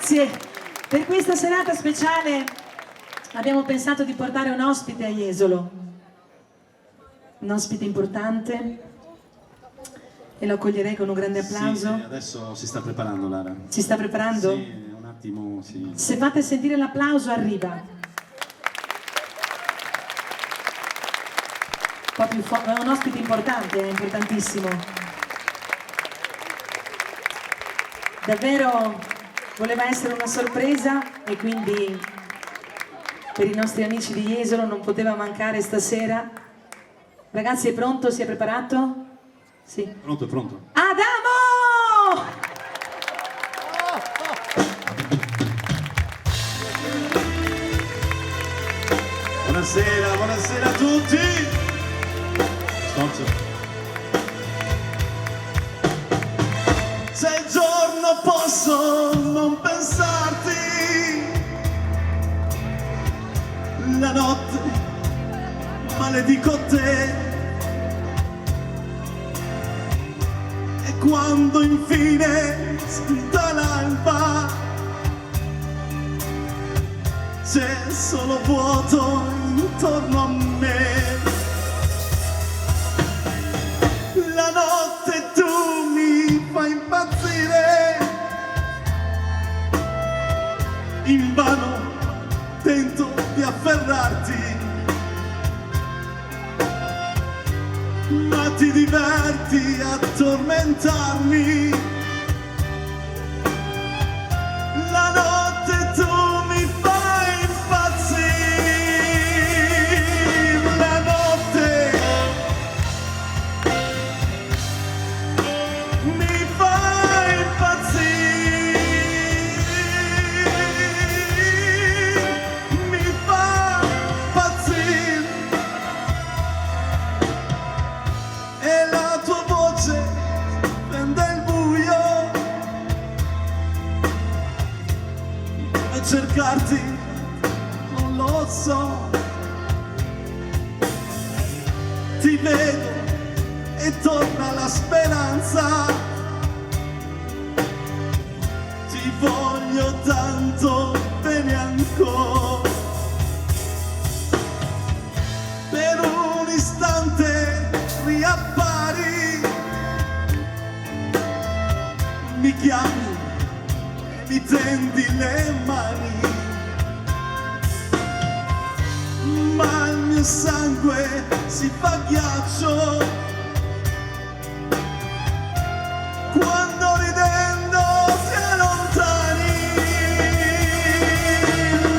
grazie. Per questa serata speciale abbiamo pensato di portare un ospite a Jesolo, un ospite importante, e lo accoglierei con un grande applauso. Sì, adesso si sta preparando Lara. Si sta preparando? Sì, un attimo, sì. Se fate sentire l'applauso arriva. Un po' più è un ospite importante, è importantissimo. Davvero voleva essere una sorpresa e quindi per i nostri amici di Jesolo non poteva mancare stasera. Ragazzi, è pronto? Si è preparato? Sì. Pronto, pronto. Adamo! Buonasera, buonasera a tutti. Sforzo. Se il giorno posso non pensarti, la notte maledico te. E quando infine spunta l'alba, c'è solo vuoto intorno a me. La notte tu mi fai impazzire, invano tento di afferrarti, ma ti diverti a tormentarmi. La notte tu mi fai impazzire, la notte mi fai impazzire, mi fai impazzire. E la tua voce prende il buio, e cercarti non lo so. Ti vedo e torna la speranza, ti voglio tanto bene ancora. Per un istante riappari, mi chiami e mi tendi le mani, ma il mio sangue si fa ghiaccio quando ridendo ti allontani.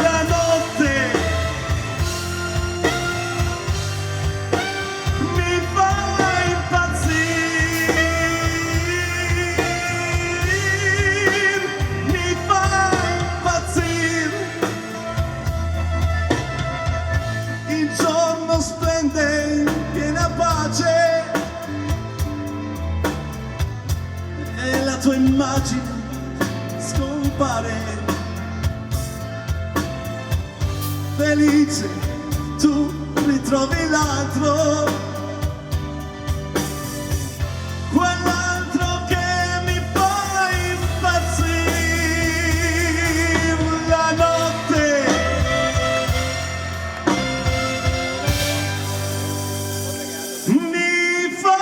La notte mi fai impazzire, mi fai impazzire. Il giorno splende in piena pace e la tua immagine scompare. Felice tu ritrovi l'altro, quell'altro che mi fa impazzire. La notte mi fa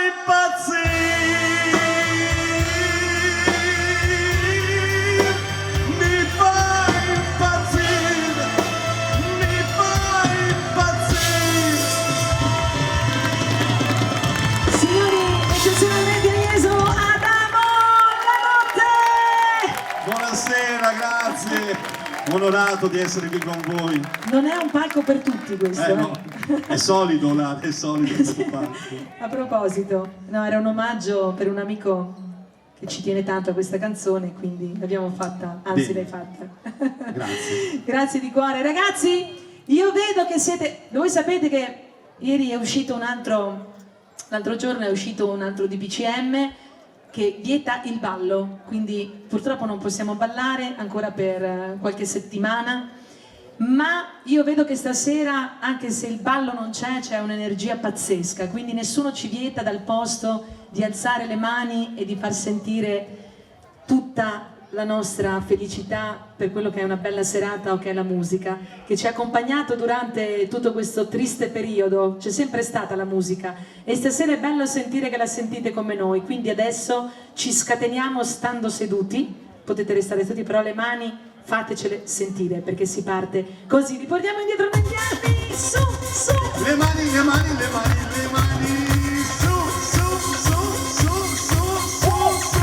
impazzire, mi fa impazzire, mi fa impazzire. Signori, eccezionalmente a Jesolo, Adamo, la notte! Buonasera, grazie. Onorato di essere qui con voi. Non è un palco per tutti questo, No, è solido Lara, è solido questo palco. A proposito, no, era un omaggio per un amico che ci tiene tanto a questa canzone, quindi l'abbiamo fatta, anzi Bene. l'hai fatta. Grazie. Grazie di cuore. Ragazzi, io vedo che siete... Voi sapete che ieri è uscito l'altro giorno è uscito un altro DPCM che vieta il ballo, quindi purtroppo non possiamo ballare ancora per qualche settimana, ma io vedo che stasera, anche se il ballo non c'è un'energia pazzesca, quindi nessuno ci vieta dal posto di alzare le mani e di far sentire tutta la nostra felicità per quello che è una bella serata o che è la musica, che ci ha accompagnato durante tutto questo triste periodo. C'è sempre stata la musica e stasera è bello sentire che la sentite come noi, quindi adesso ci scateniamo stando seduti, potete restare seduti, però le mani fatecele sentire perché si parte così. Riportiamo indietro negli anni, su, su! Le mani, le mani, le mani, le mani, su, su, su, su, su, su, su.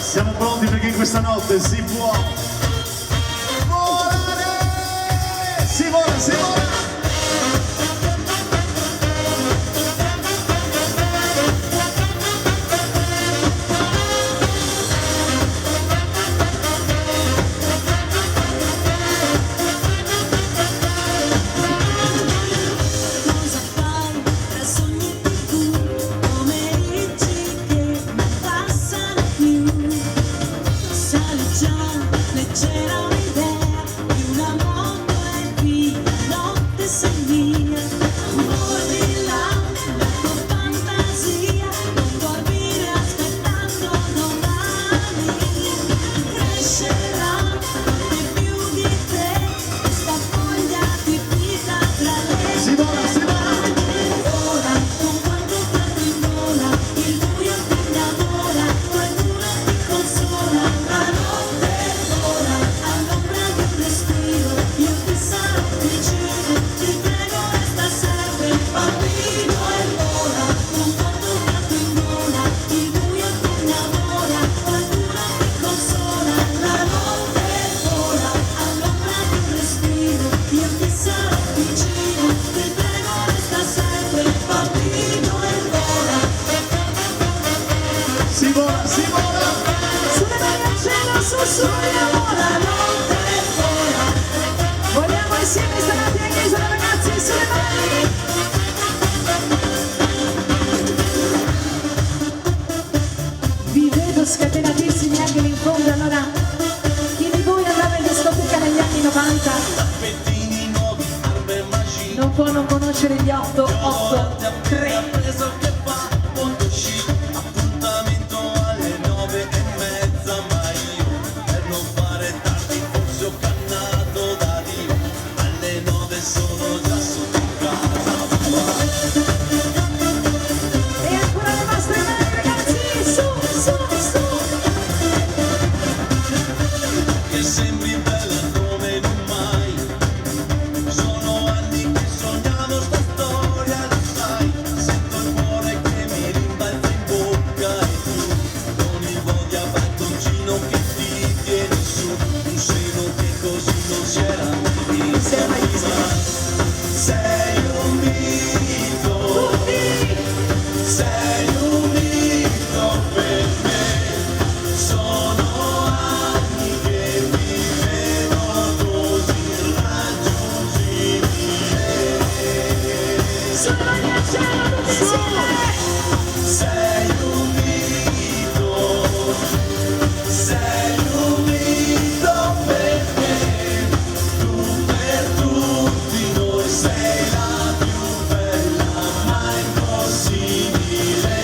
Siamo pronti perché in questa notte si può volare! Si vola, si vola! Cosa fai tra sogni e tu, pomeriggi che non passano più? Sale già leggera un'idea di una moto e via, notte sei mia. Amore di là, la tua fantasia, non dormire aspettando domani. Crescerà e più di te, questa foglia di vita tra le Si vola, si vola! ora, con quanto tanto in gola, il buio ti innamora, qualcuno ti consola, la notte vola, all'ombra di un respiro, io ti sarò vicino, ti prego resta sempre, bambino e vola, con quanto tanto in gola, il buio ti innamora, qualcuno ti consola, la notte vola, all'ombra di un respiro, io ti sarò vicino, ti prego resta sempre, bambino e vola. Si vola, si vola! Sulle mani al cielo, sussurriamo la notte vola. Vogliamo insieme stanotte in chiesa, ragazzi, sulle mani. scatenatissimi anche lì in fondo. Allora, chi di voi andava in discoteca negli anni 90 Tappetini nuovi, armi e magie. non può non conoscere gli 883. Preso che fa molto chic. Appuntamento alle 9:30, ma io per non fare tardi forse ho cannato da Dio. Alle 9 sono già sotto casa. E ancora le vostre mani, ragazzi, su, su, su. Che sembri bella come non mai. Sono anni che sognavo sta storia, lo sai. Sento il cuore che mi rimbalza in bocca e tu con il voglia battoncino che ti tieni su. Un seno che così non si era mai visto prima. Sei un mito, sei un mito per me. Sono anni che mi vedo così irraggiungibile. Sono gli acciari tutti insieme. Sei un mito, sei un mito per me. Tu per tutti noi sei la più bella, ma impossibile.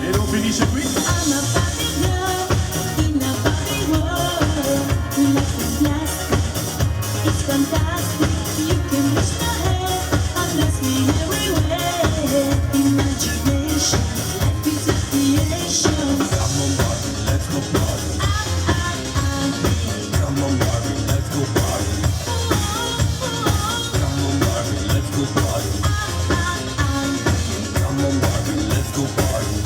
E non finisce qui. I'm a Barbie girl in a Barbie world. Life is plastic, it's fantastic. You can reach my head, undress me everywhere. Imagination, life is a creation. Come on Barbie, let's go party. Come on Barbie, let's go party. Come on Barbie, let's go party. Come on Barbie, let's go party.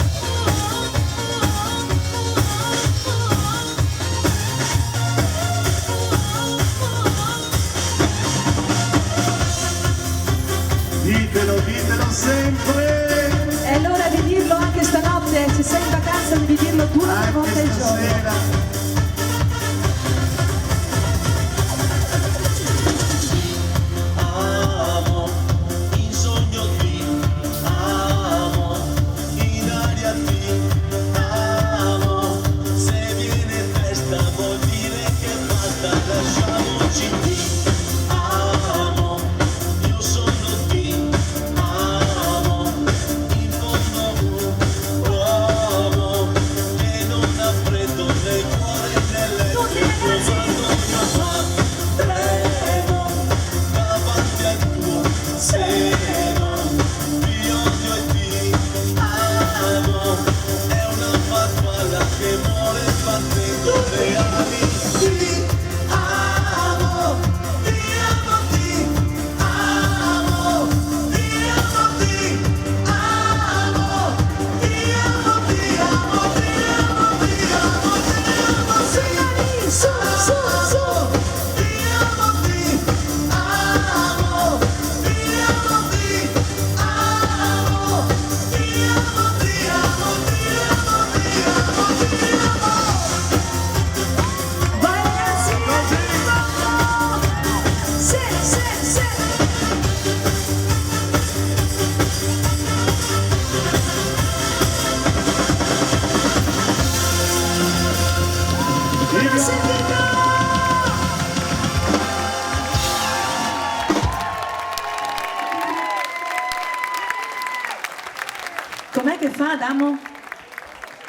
Ditelo, ditelo sempre. È l'ora di dirlo anche stanotte, se sei in vacanza devi dirlo 2 volte al giorno. stasera. Amo, in sogno ti amo, in aria ti amo. Se viene festa vuol dire che basta, lasciamoci ti amo. Io sono ti amo, in fondo un uomo che non ha freddo nel cuore né letto. Quando mi tremo davanti al tuo seno, ti odio e ti amo. È una farfalla che muore battendo le ali. Ti amo, ti amo, ti amo, ti amo, ti amo, ti amo, ti amo, ti amo, ti amo, ti amo, sì, su, su, su. Ti amo, ti amo, ti amo, ti amo, ti amo, ti amo, ti amo, ti amo, ti amo. Vai ragazzi, sì, sì, sì. Non sentito! Com'è che fa Adamo?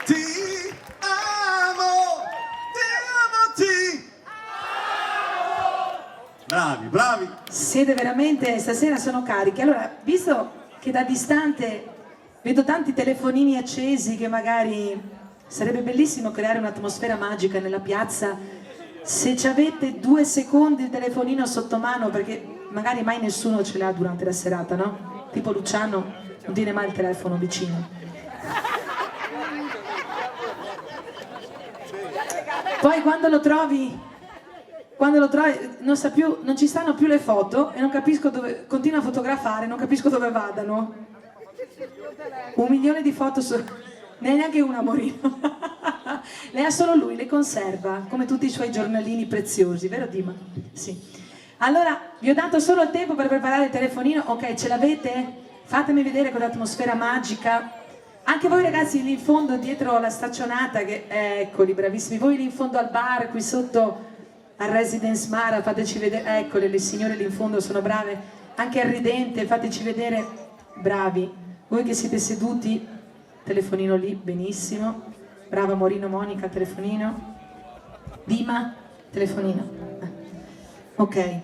Ti amo, ti amo, ti bravi, bravi. Siete veramente, stasera sono carichi. Allora, visto che da distante vedo tanti telefonini accesi, che magari sarebbe bellissimo creare un'atmosfera magica nella piazza, se ci avete 2 secondi il telefonino sotto mano, perché magari mai nessuno ce l'ha durante la serata, no? Tipo Luciano non tiene mai il telefono vicino. Poi quando lo trovi non sa più, non ci stanno più le foto e non capisco dove, continua a fotografare, non capisco dove vadano. 1 milione di foto neanche una, Morino. Le ha solo lui, le conserva, come tutti i suoi giornalini preziosi, vero Dima? Sì. Allora, vi ho dato solo il tempo per preparare il telefonino, ok, ce l'avete? Fatemi vedere quell'atmosfera magica. Anche voi ragazzi lì in fondo, dietro la staccionata, che eccoli, bravissimi. Voi lì in fondo al bar, qui sotto al Residence Mara, fateci vedere. Eccole, le signore lì in fondo sono brave. Anche al ridente, fateci vedere. Bravi. Voi che siete seduti, telefonino lì, benissimo. Brava Morino, Monica, telefonino. Dima, telefonino. Ok.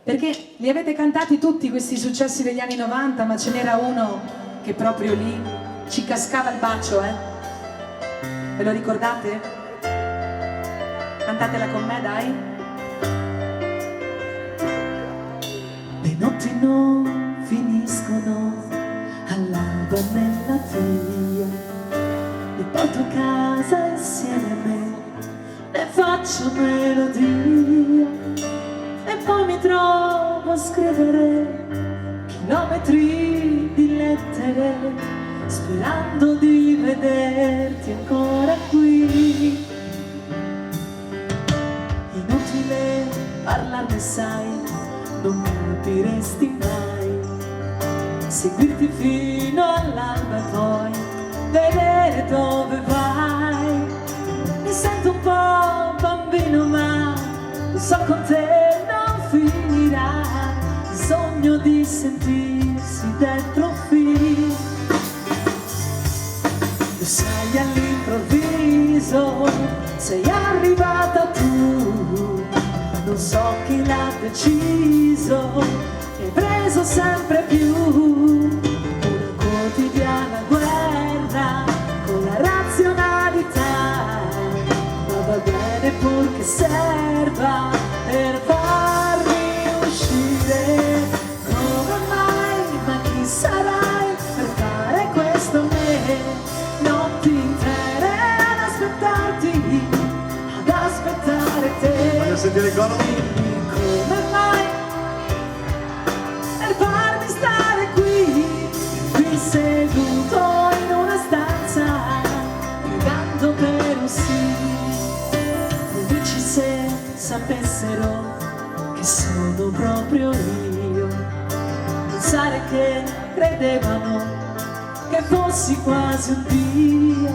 Perché li avete cantati tutti questi successi degli anni 90, ma ce n'era uno che proprio lì ci cascava il bacio, Ve lo ricordate? Cantatela con me, dai. Le notti non finiscono all'alba nella via, li porto a casa insieme a me, ne faccio melodia e poi mi trovo a scrivere chilometri di lettere, sperando di vederti ancora qui. Inutile parlarne, sai, non capiresti mai, seguirti fino all'alba e poi vedere dove vai. Mi sento un po' bambino, ma lo so con te non finirà, il sogno di sentirsi dentro un film. Lo sai, all'improvviso sei arrivata tu, non so chi l'ha deciso, mi hai preso sempre più, una quotidiana guerra con la razionalità, ma va bene purché serva per farmi uscire. Come mai, ma chi sarai per fare questo a me? Notti intere ad aspettarti, ad aspettare te. Voglio sentire il coro. Dimmi come mai per farmi stare qui seduto in una stanza, pregando per un sì. Gli amici se sapessero che sono proprio io, pensare che credevano che fossi quasi un dio,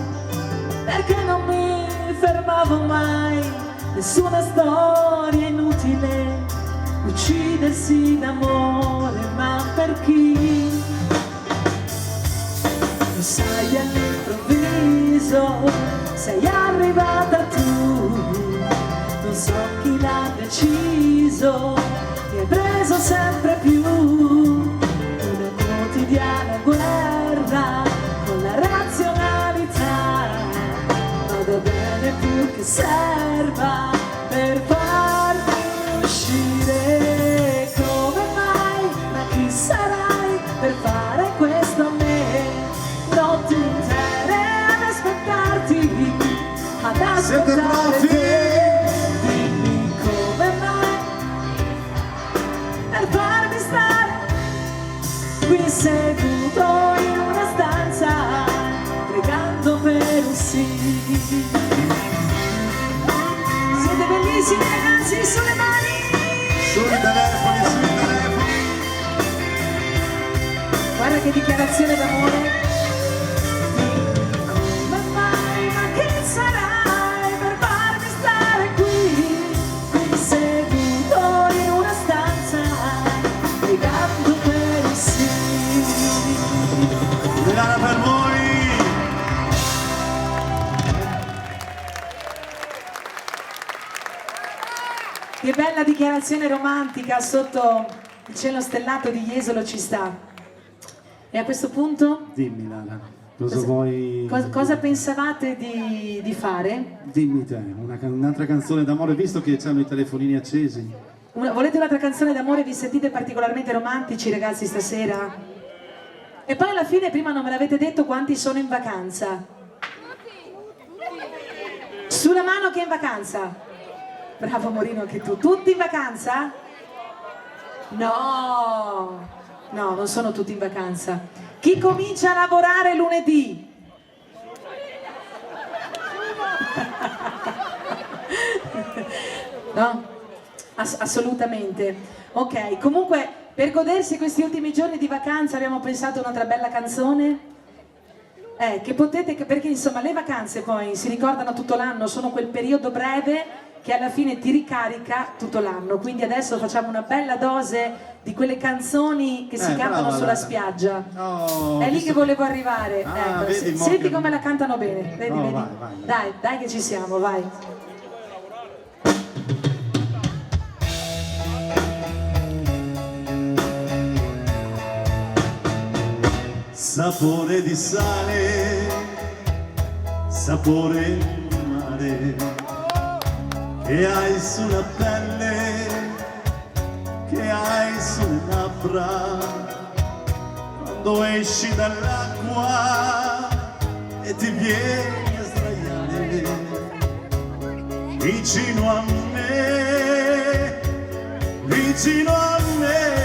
perché non mi fermavo mai, nessuna storia inutile, uccidersi d'amore, ma per chi? Lo sai, all'improvviso sei arrivata tu, non so chi l'ha deciso, mi hai preso sempre più, una quotidiana guerra con la razionalità, vado bene purché serva per farmi uscire. Come mai, ma chi sarai per fare questo a me? Notti intere ad aspettarti, ad aspettare te. Dimmi come mai per farmi stare qui seduto in una stanza, pregando per un sì. Siete bellissimi ragazzi, sulle mani! Sui telefoni, sui telefoni. Guarda che dichiarazione d'amore. Come mai, ma che sarai per farmi stare qui seduto in una stanza, pregando per un sì. Milana per voi. Che bella dichiarazione romantica sotto il cielo stellato di Jesolo ci sta. E a questo punto Dimmi Lana, cosa vuoi? cosa pensavate di fare? Dimmi te, un'altra canzone d'amore, visto che c'hanno i telefonini accesi. Volete un'altra canzone d'amore? Vi sentite particolarmente romantici ragazzi stasera? E poi alla fine prima non me l'avete detto quanti sono in vacanza. Sulla mano chi è in vacanza? Bravo Morino anche tu. Tutti in vacanza? No, no, non sono tutti in vacanza. Chi comincia a lavorare lunedì? No? Assolutamente. Ok, comunque Per godersi questi ultimi giorni di vacanza abbiamo pensato a un'altra bella canzone. Che potete, perché insomma le vacanze poi si ricordano tutto l'anno, sono quel periodo breve che alla fine ti ricarica tutto l'anno. Quindi adesso facciamo una bella dose di quelle canzoni che si cantano brava, sulla dai. spiaggia. Oh, È lì visto che volevo arrivare. Ah, Ecco, vedi, mo senti che- come la cantano bene. Vedi, No, vedi? vai. Dai che ci siamo, vai. Sapore di sale, sapore di mare, che hai sulla pelle, che hai sulle labbra, quando esci dall'acqua e ti vieni a sdraiare vicino a me, vicino a me.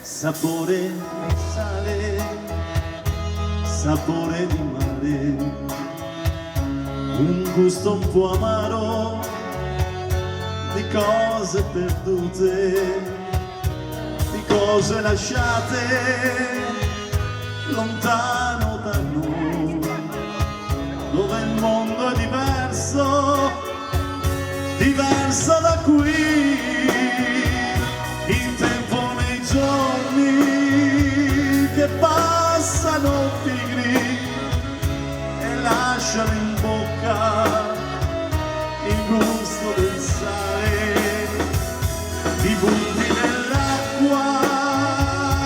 Sapore di sale, sapore di mare, un gusto un po' amaro di cose perdute, di cose lasciate lontano da noi, dove il mondo è diverso, diverso da qui. Il tempo nei giorni che passano pigri e lasciano in bocca il gusto del sale. Ti butti nell'acqua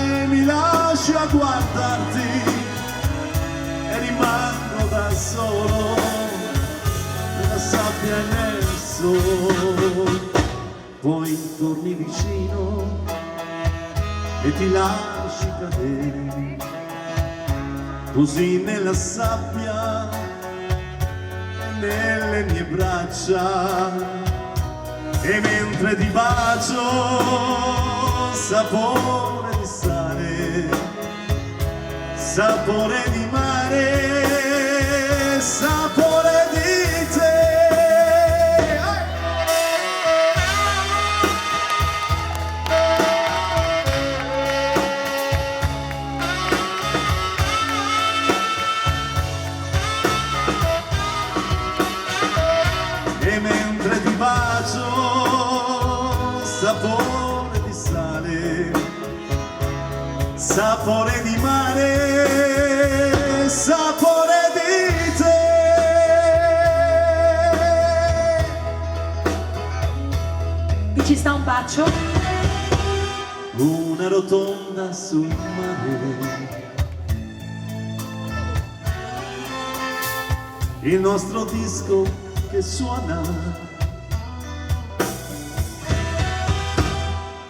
e mi lascio a guardarti e rimango da solo nella sabbia e nel sole. Poi torni vicino e ti lasci cadere così nella sabbia e nelle mie braccia, e mentre ti bacio sapore di sale, sapore di mare, sapore di te. E mentre ti bacio sapore di sale, sapore di mare, sapore di te. Qui ci sta un bacio. Una rotonda sul mare, il nostro disco che suona,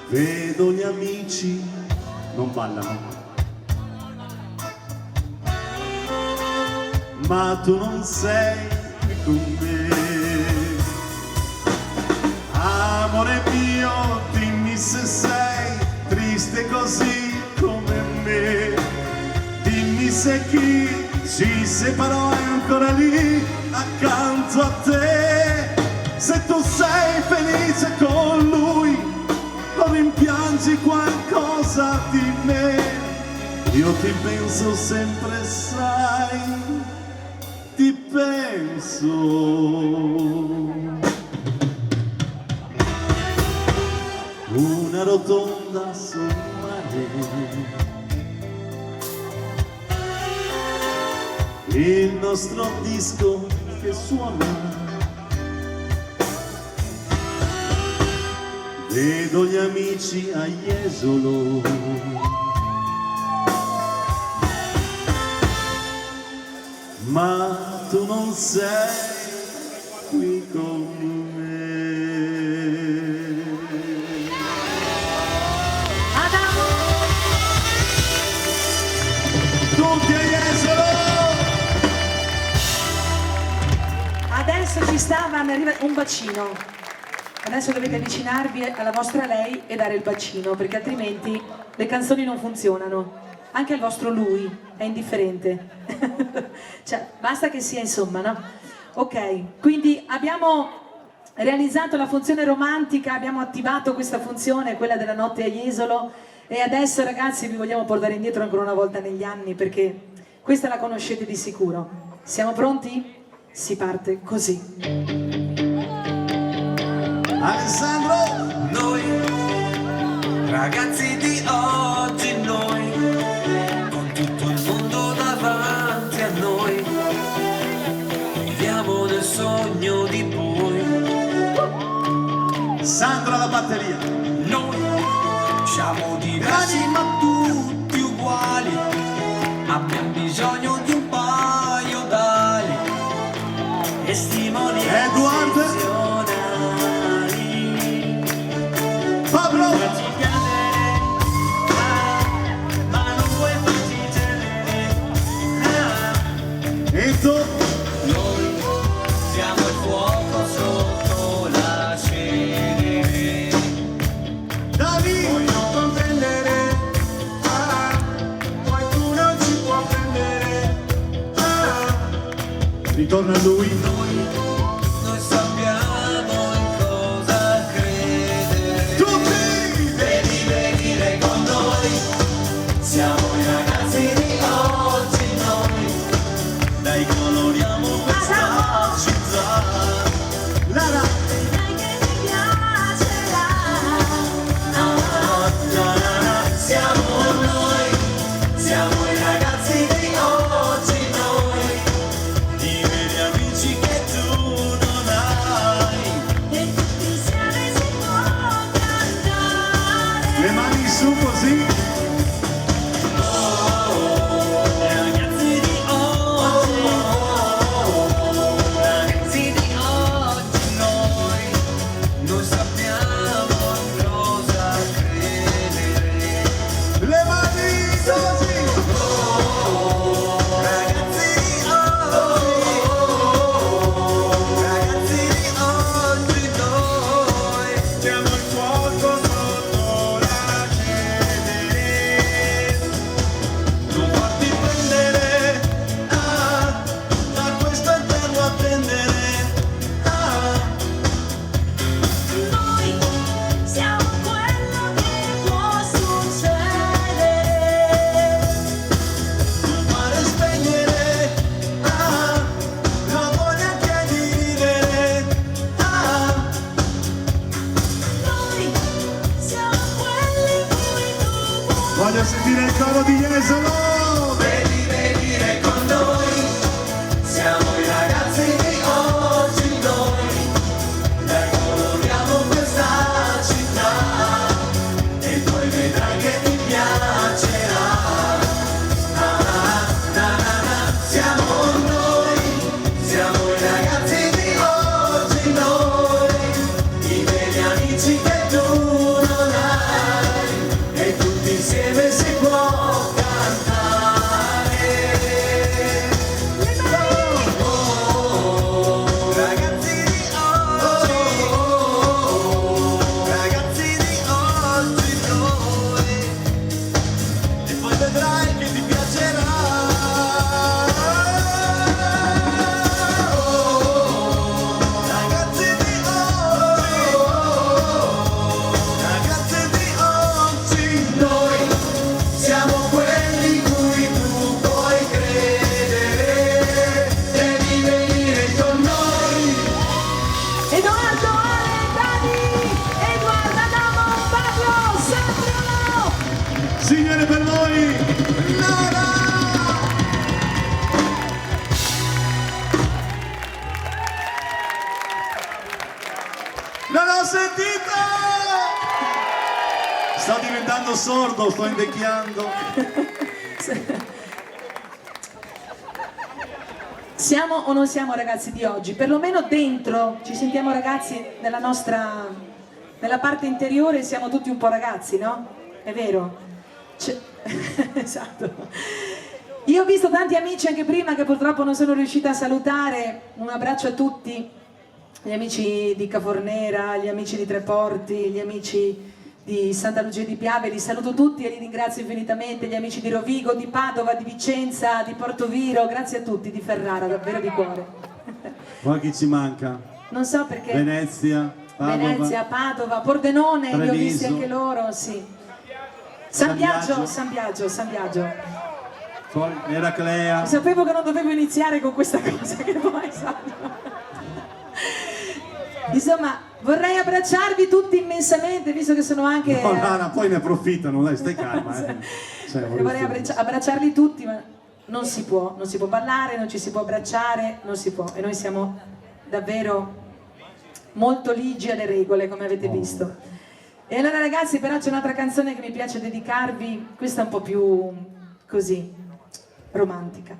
vedo gli amici non ballano, ma tu non sei qui con me. Amore mio, dimmi se sei triste così come me, dimmi se chi ci separò è ancora lì accanto a te. Se tu sei felice con lui o rimpiangi qualcosa di me, io ti penso sempre, sai, ti penso. Una rotonda sul mare, il nostro disco che suona, vedo gli amici a Jesolo, ma tu non sei qui con me. Adamo! Tutti a Jesolo! Adesso ci stava, mi arriva un bacino. Adesso dovete avvicinarvi alla vostra lei e dare il bacino, perché altrimenti le canzoni non funzionano. Anche il vostro lui è indifferente. Cioè, basta che sia insomma, no? Ok, quindi abbiamo realizzato la funzione romantica, abbiamo attivato questa funzione, quella della notte a Jesolo, e adesso ragazzi vi vogliamo portare indietro ancora una volta negli anni, perché questa la conoscete di sicuro. Siamo pronti? Si parte così. Alessandro! Noi, ragazzi di oggi, noi, con tutto il mondo davanti a noi, viviamo nel sogno di poi. Sandro alla batteria! Noi siamo diversi ma tutti uguali, abbiamo bisogno di un paio d'ali e stimoli Edward. eccezionali. Pablo! Farci piangere, ma non puoi farci tenere. Enzo! Noi siamo il fuoco sotto la cenere. Davi! Puoi non comprendere, poi tu non ci puoi prendere. Ritorna lui! Noi sappiamo in cosa credere. Tutti! Devi venire con noi, siamo i ragazzi di oggi noi. Dai coloriamo questa città. Lara! Dai che mi piacerà. Siamo noi, siamo i ragazzi di oggi noi, i veri amici che tu non hai. E tutti insieme si può cantare. Le mani su così! Ragazzi di oggi, ragazzi di oggi noi sappiamo in cosa credere. Le mani così! Ragazzi di oggi noi siamo il fuoco sotto la cenere. Non farti prendere da questo eterno attendere. Noi siamo quello che può succedere. Non fare spegnere la voglia che di vivere. Noi siamo quelli cui tu puoi. Voglio sentire il coro di Jesolo! Devi venire con noi, siamo i ragazzi di oggi noi, dai coloriamo questa città e poi vedrai che ti piacerà. Siamo noi, siamo i ragazzi di oggi noi, i veri amici che tu non hai e tutti insieme si può cantare. Ragazzi di oggi noi, e poi vedrai che ti piacerà. Ragazzi di oggi noi siamo quelli cui tu puoi credere. Devi venire con noi. Edoardo, Ale, Dani, Edward, Adamo, Pablo, Sandro! Signore per voi! Lara! Non ho sentito! Sto diventando sordo, sto invecchiando. Siamo o non siamo ragazzi di oggi? Perlomeno dentro ci sentiamo ragazzi nella parte interiore, siamo tutti un po' ragazzi, no? È vero? Esatto. Io ho visto tanti amici anche prima che purtroppo non sono riuscita a salutare. Un abbraccio a tutti, gli amici di Cafornera, gli amici di Treporti, gli amici di Santa Lucia di Piave, li saluto tutti e li ringrazio infinitamente, gli amici di Rovigo, di Padova, di Vicenza, di Portoviro, grazie a tutti, di Ferrara, davvero di cuore. Qua chi ci manca? non so perché. Venezia, Padova. Venezia, Padova, Pordenone, li ho visti Treviso. anche loro, sì. San Biagio. San Biagio. Poi Eraclea. Sapevo che non dovevo iniziare con questa cosa che poi Insomma, vorrei abbracciarvi tutti immensamente, visto che sono anche... No, Lara, poi ne approfittano, dai, stai calma. Cioè, vorrei abbracciarli tutti, ma non si può parlare, non ci si può abbracciare, non si può. E noi siamo davvero molto ligi alle regole, come avete visto. E allora ragazzi, però c'è un'altra canzone che mi piace dedicarvi, questa è un po' più così, romantica.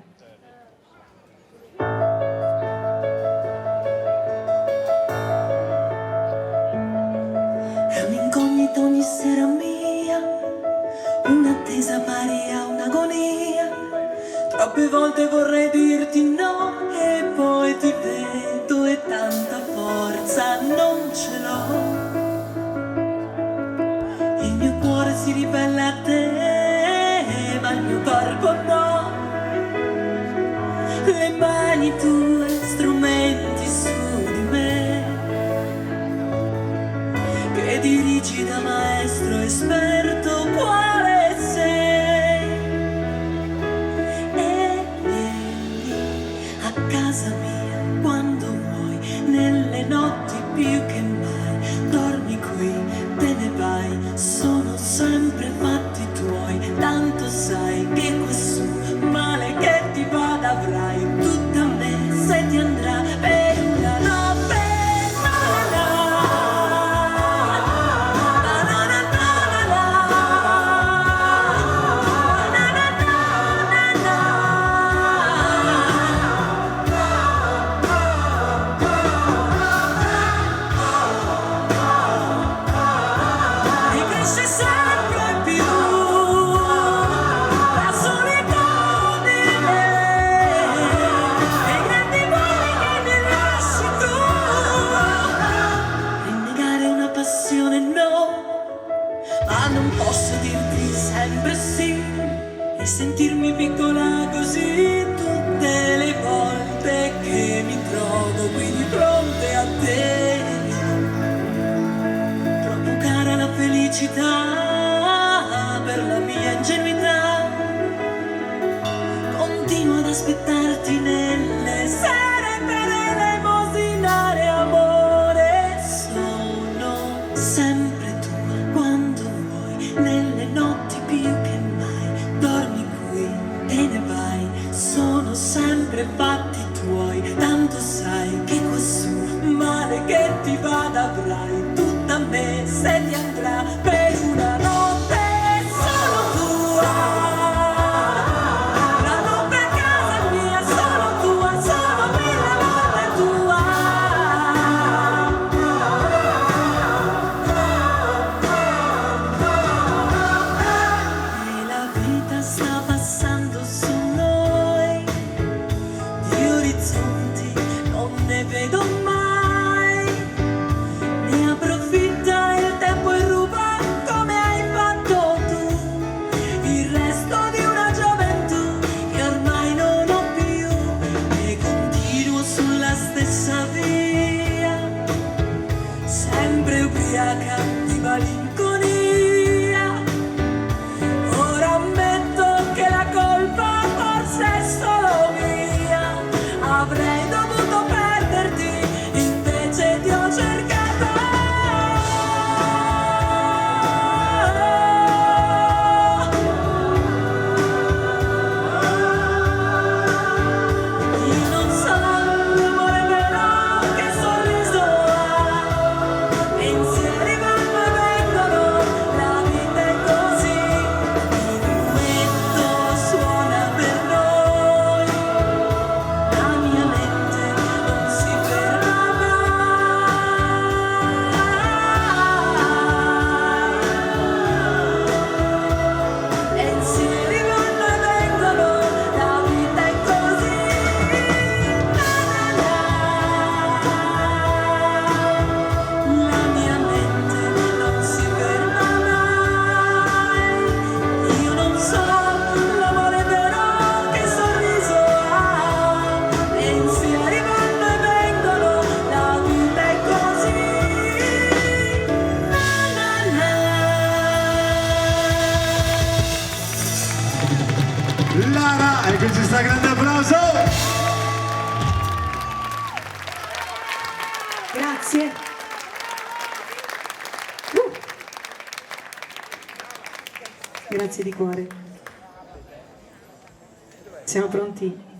È un'incognita ogni sera mia, un'attesa pari a un'agonia. Troppe volte vorrei dirti no e poi ti vedo e tanta forza non ce l'ho. Il mio cuore si ribella a te, ma il mio corpo no. Le mani tue, strumenti su di me, che dirigi da maestro esperto quale sei. E vieni a casa mia quando vuoi, nelle notti più che mai. Dormi qui, te ne vai, sono sempre fatti tuoi. Tanto sai che questo male che ti vada avrai tutta me se ti andrà per una notte. E cresce sempre più la solitudine e i grandi guai che mi lasci tu. Rinnegare una passione no, ma non posso dirti sempre sì e sentirmi piccola così tutte le volte che mi trovo qui di fronte a te. Troppo cara la felicità per la mia ingenuità. Continuo ad aspettarti nelle sere per elemosinare amore. Sono sempre tua quando vuoi, nelle notti più che mai. Dormi qui, te ne vai, sono sempre fatti tuoi. Tanto sai che questo male che ti vada avrai tutta me se ti andrà per una notte solo tua. La notte a casa mia solo tua, sono mille volte tua. E la vita sta passando su noi, di orizzonti non ne vedo mai. Ne approfitta e E qui ci sta grande applauso! Grazie. Grazie di cuore. Siamo pronti?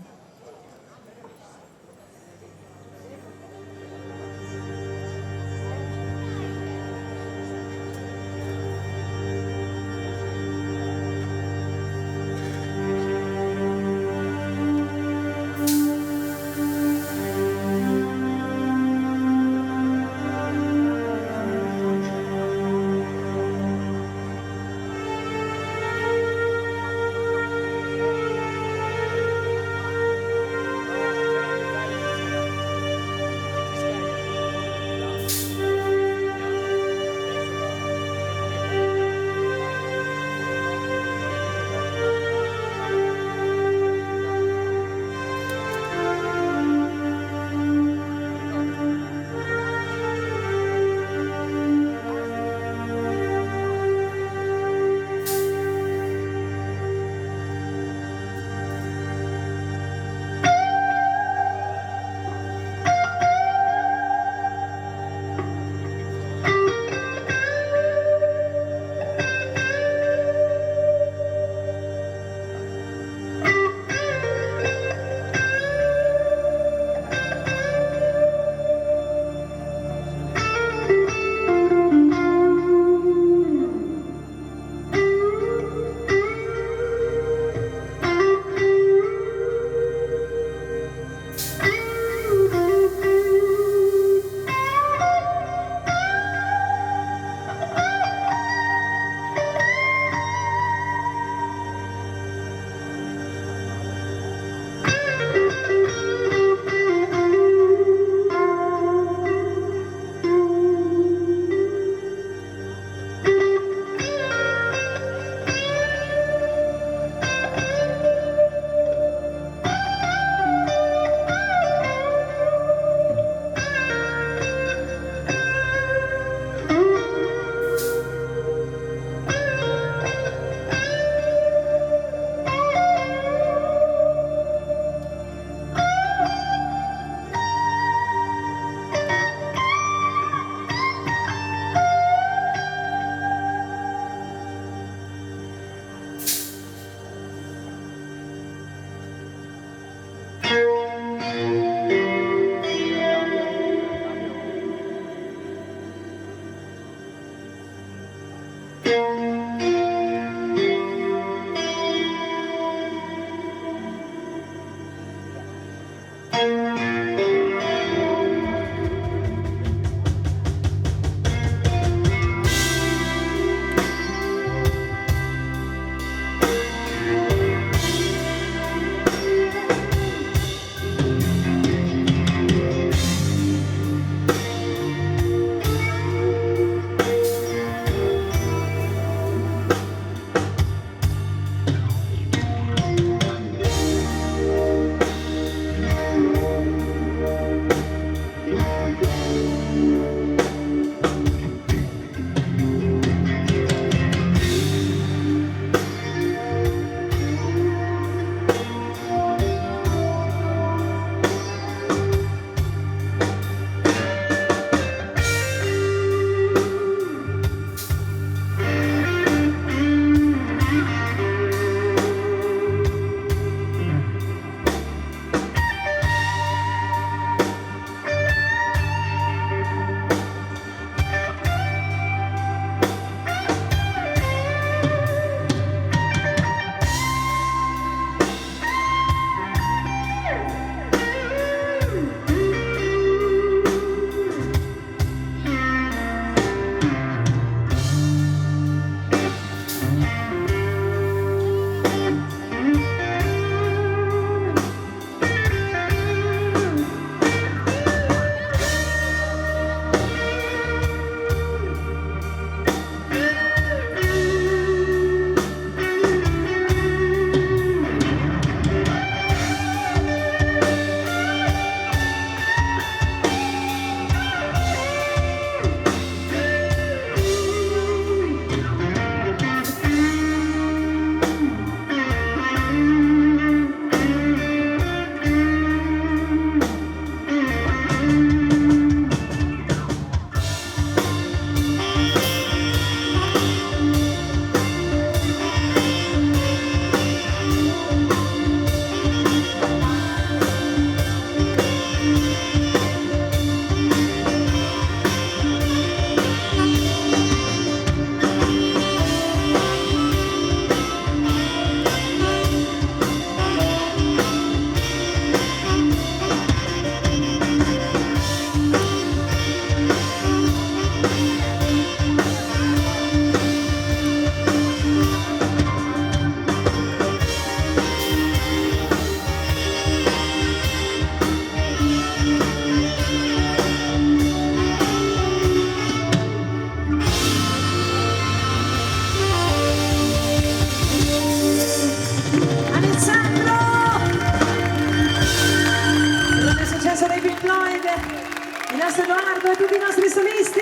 nostro Edoardo e a tutti i nostri solisti.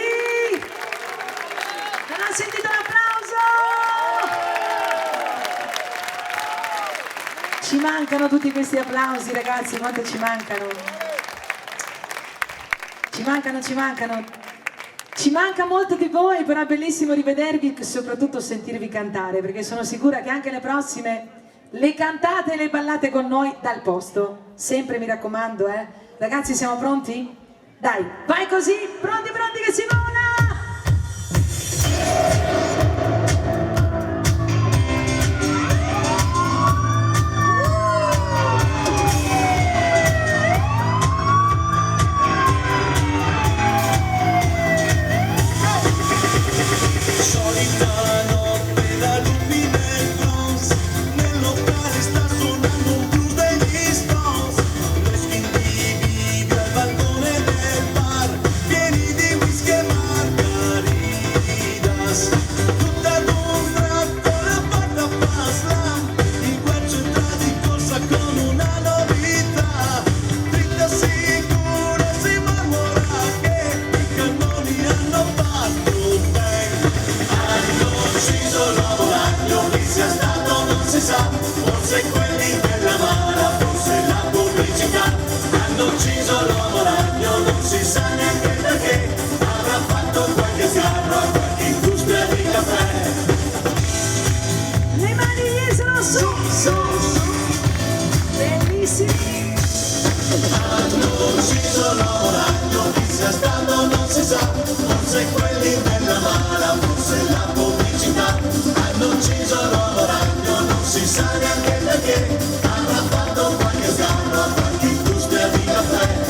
Non ho sentito l'applauso. Ci mancano tutti questi applausi, ragazzi, quanto ci mancano. Ci mancano. Ci manca molto di voi, però è bellissimo rivedervi e soprattutto sentirvi cantare, perché sono sicura che anche le prossime le cantate e le ballate con noi dal posto. Sempre, mi raccomando, Ragazzi, siamo pronti? Dai, vai così, pronti che si vola! Forse quelli della mala, forse la pubblicità hanno ucciso l'uomo ragno, non si sa neanche perché. Avrà fatto qualche sgarro a qualche industria di caffè. Le mani sono su, bellissimi. Hanno ucciso l'uomo ragno, chi sia stato non si sa. Forse quelli della mala, forse la pubblicità hanno ucciso l'uomo ragno, non si sa neanche perché. Avrà fatto qualche sgarro a qualche industria di caffè.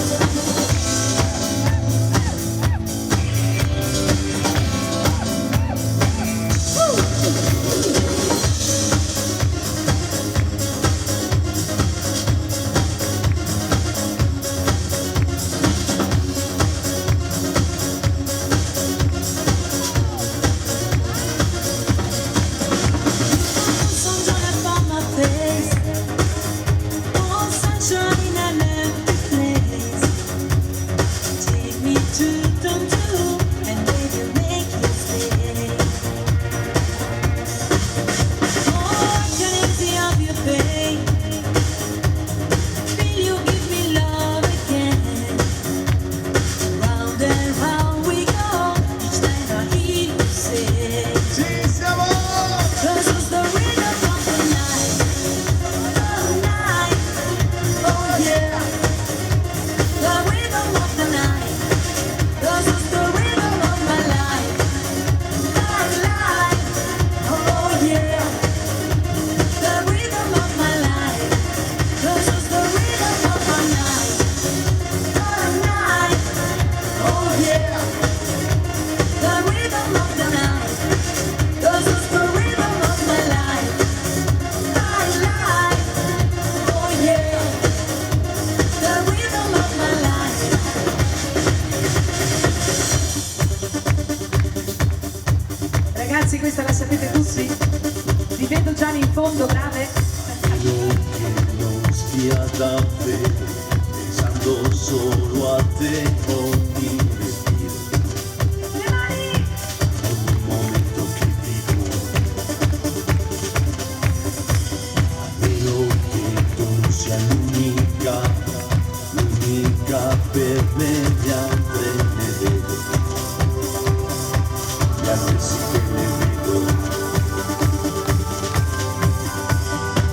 Ragazzi, questa la sapete tutti? Vi vedo già in fondo, brave. Io che non stia davvero pensando solo a te ogni respiro. Le mani! Ogni momento che vivo. A meno che tu sia l'unica per me, gli altri ne vedo. Gli altri sì che ne vedo.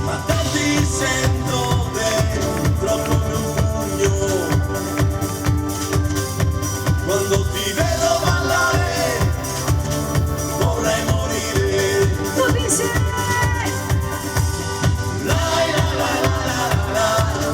Ma tanti sento dentro come un pugno. Quando ti vedo ballare vorrei morire. Tutti insieme! La la la la la la la.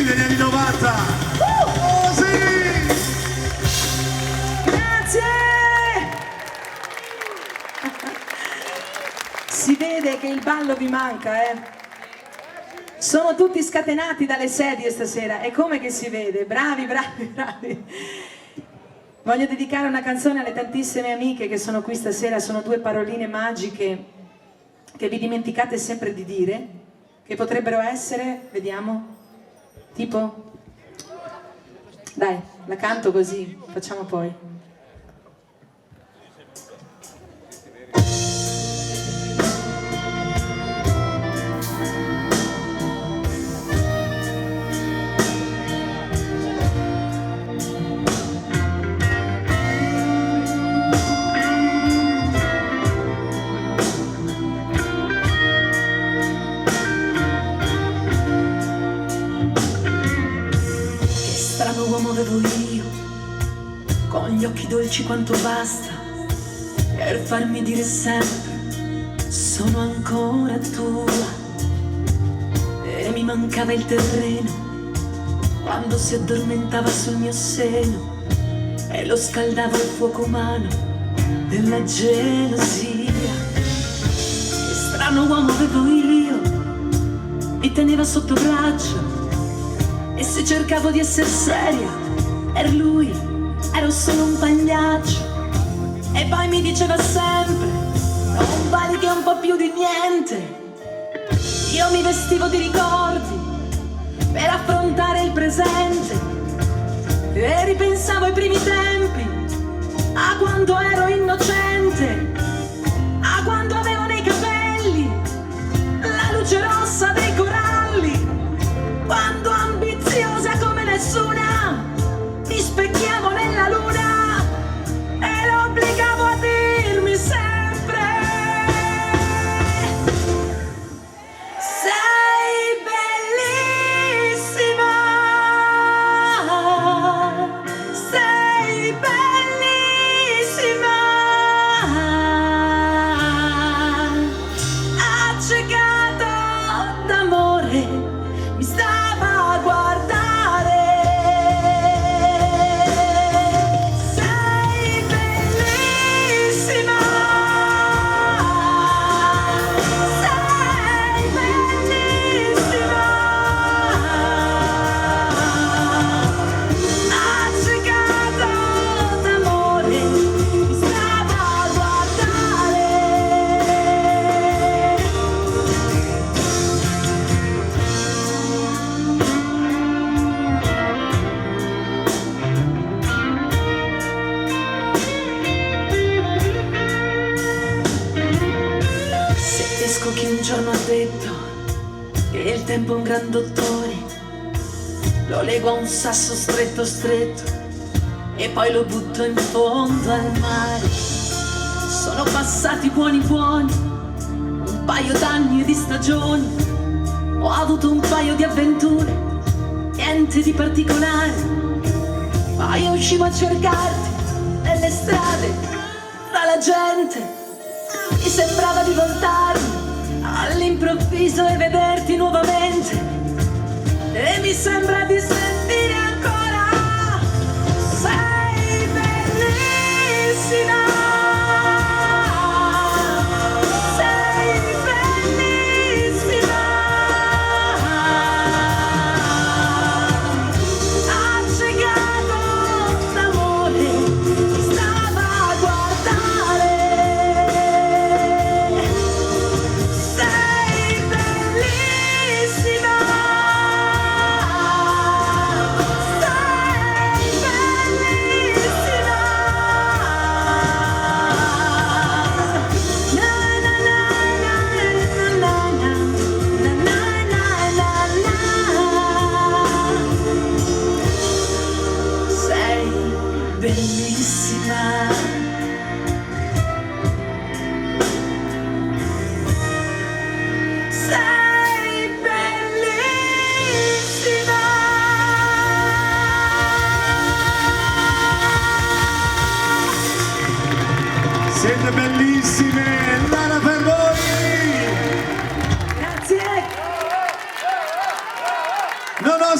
degli anni 90. Oh sì! Grazie! Si vede che il ballo vi manca, eh? Sono tutti scatenati dalle sedie stasera, è come che si vede, bravi, bravi, bravi. Voglio dedicare una canzone alle tantissime amiche che sono qui stasera, sono due paroline magiche che vi dimenticate sempre di dire, che potrebbero essere, vediamo, tipo, dai, la canto così, facciamo poi. Uomo avevo io, con gli occhi dolci quanto basta per farmi dire sempre sono ancora tua. E mi mancava il terreno quando si addormentava sul mio seno e lo scaldava il fuoco umano della gelosia. Che strano uomo avevo io, mi teneva sotto braccio. E se cercavo di essere seria, per lui ero solo un pagliaccio. E poi mi diceva sempre, non vali che un po' più di niente. Io mi vestivo di ricordi per affrontare il presente. E ripensavo ai primi tempi, a quando ero innocente, a quando avevo nei capelli la luce rossa dei coralli, quando ambiziosa come nessuna mi specchiavo nella luna e lo obbligavo a dirmi sempre sei bellissima, sei bellissima, accecato d'amore mi stava a guardare. Sei bellissima, sei bellissima, accecato d'amore mi stava a guardare. Se pesco chi un giorno ha detto che il tempo è un gran dottore, lo lego a un sasso stretto stretto e poi lo butto in fondo al mare. Sono passati buoni buoni, un paio d'anni e di stagioni, ho avuto un paio di avventure, niente di particolare, ma io uscivo a cercarti nelle strade, tra la gente. Mi sembrava di voltarmi all'improvviso e vederti nuovamente. E mi sembra di sentire ancora sei bellissima, sei bellissima, accecato d'amore mi stava a guardare. Sei bellissima,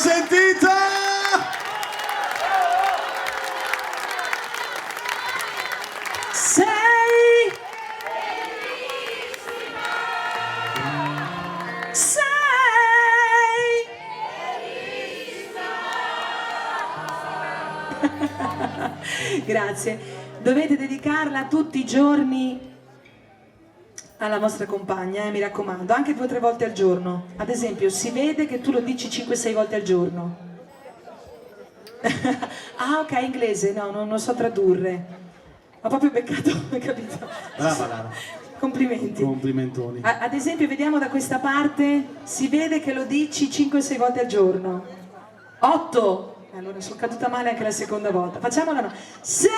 sentito? Sei Grazie. Dovete dedicarla tutti i giorni alla vostra compagna, mi raccomando, anche 2 o 3 volte al giorno. Ad esempio, si vede che tu lo dici 5-6 volte al giorno. Ah, ok, inglese, no, non so tradurre. Ho proprio beccato, hai capito? Brava Lara. Complimenti. Complimentoni. Ad esempio, vediamo da questa parte, si vede che lo dici 5-6 volte al giorno. 8. Allora, sono caduta male anche la seconda volta. Facciamola no. 6.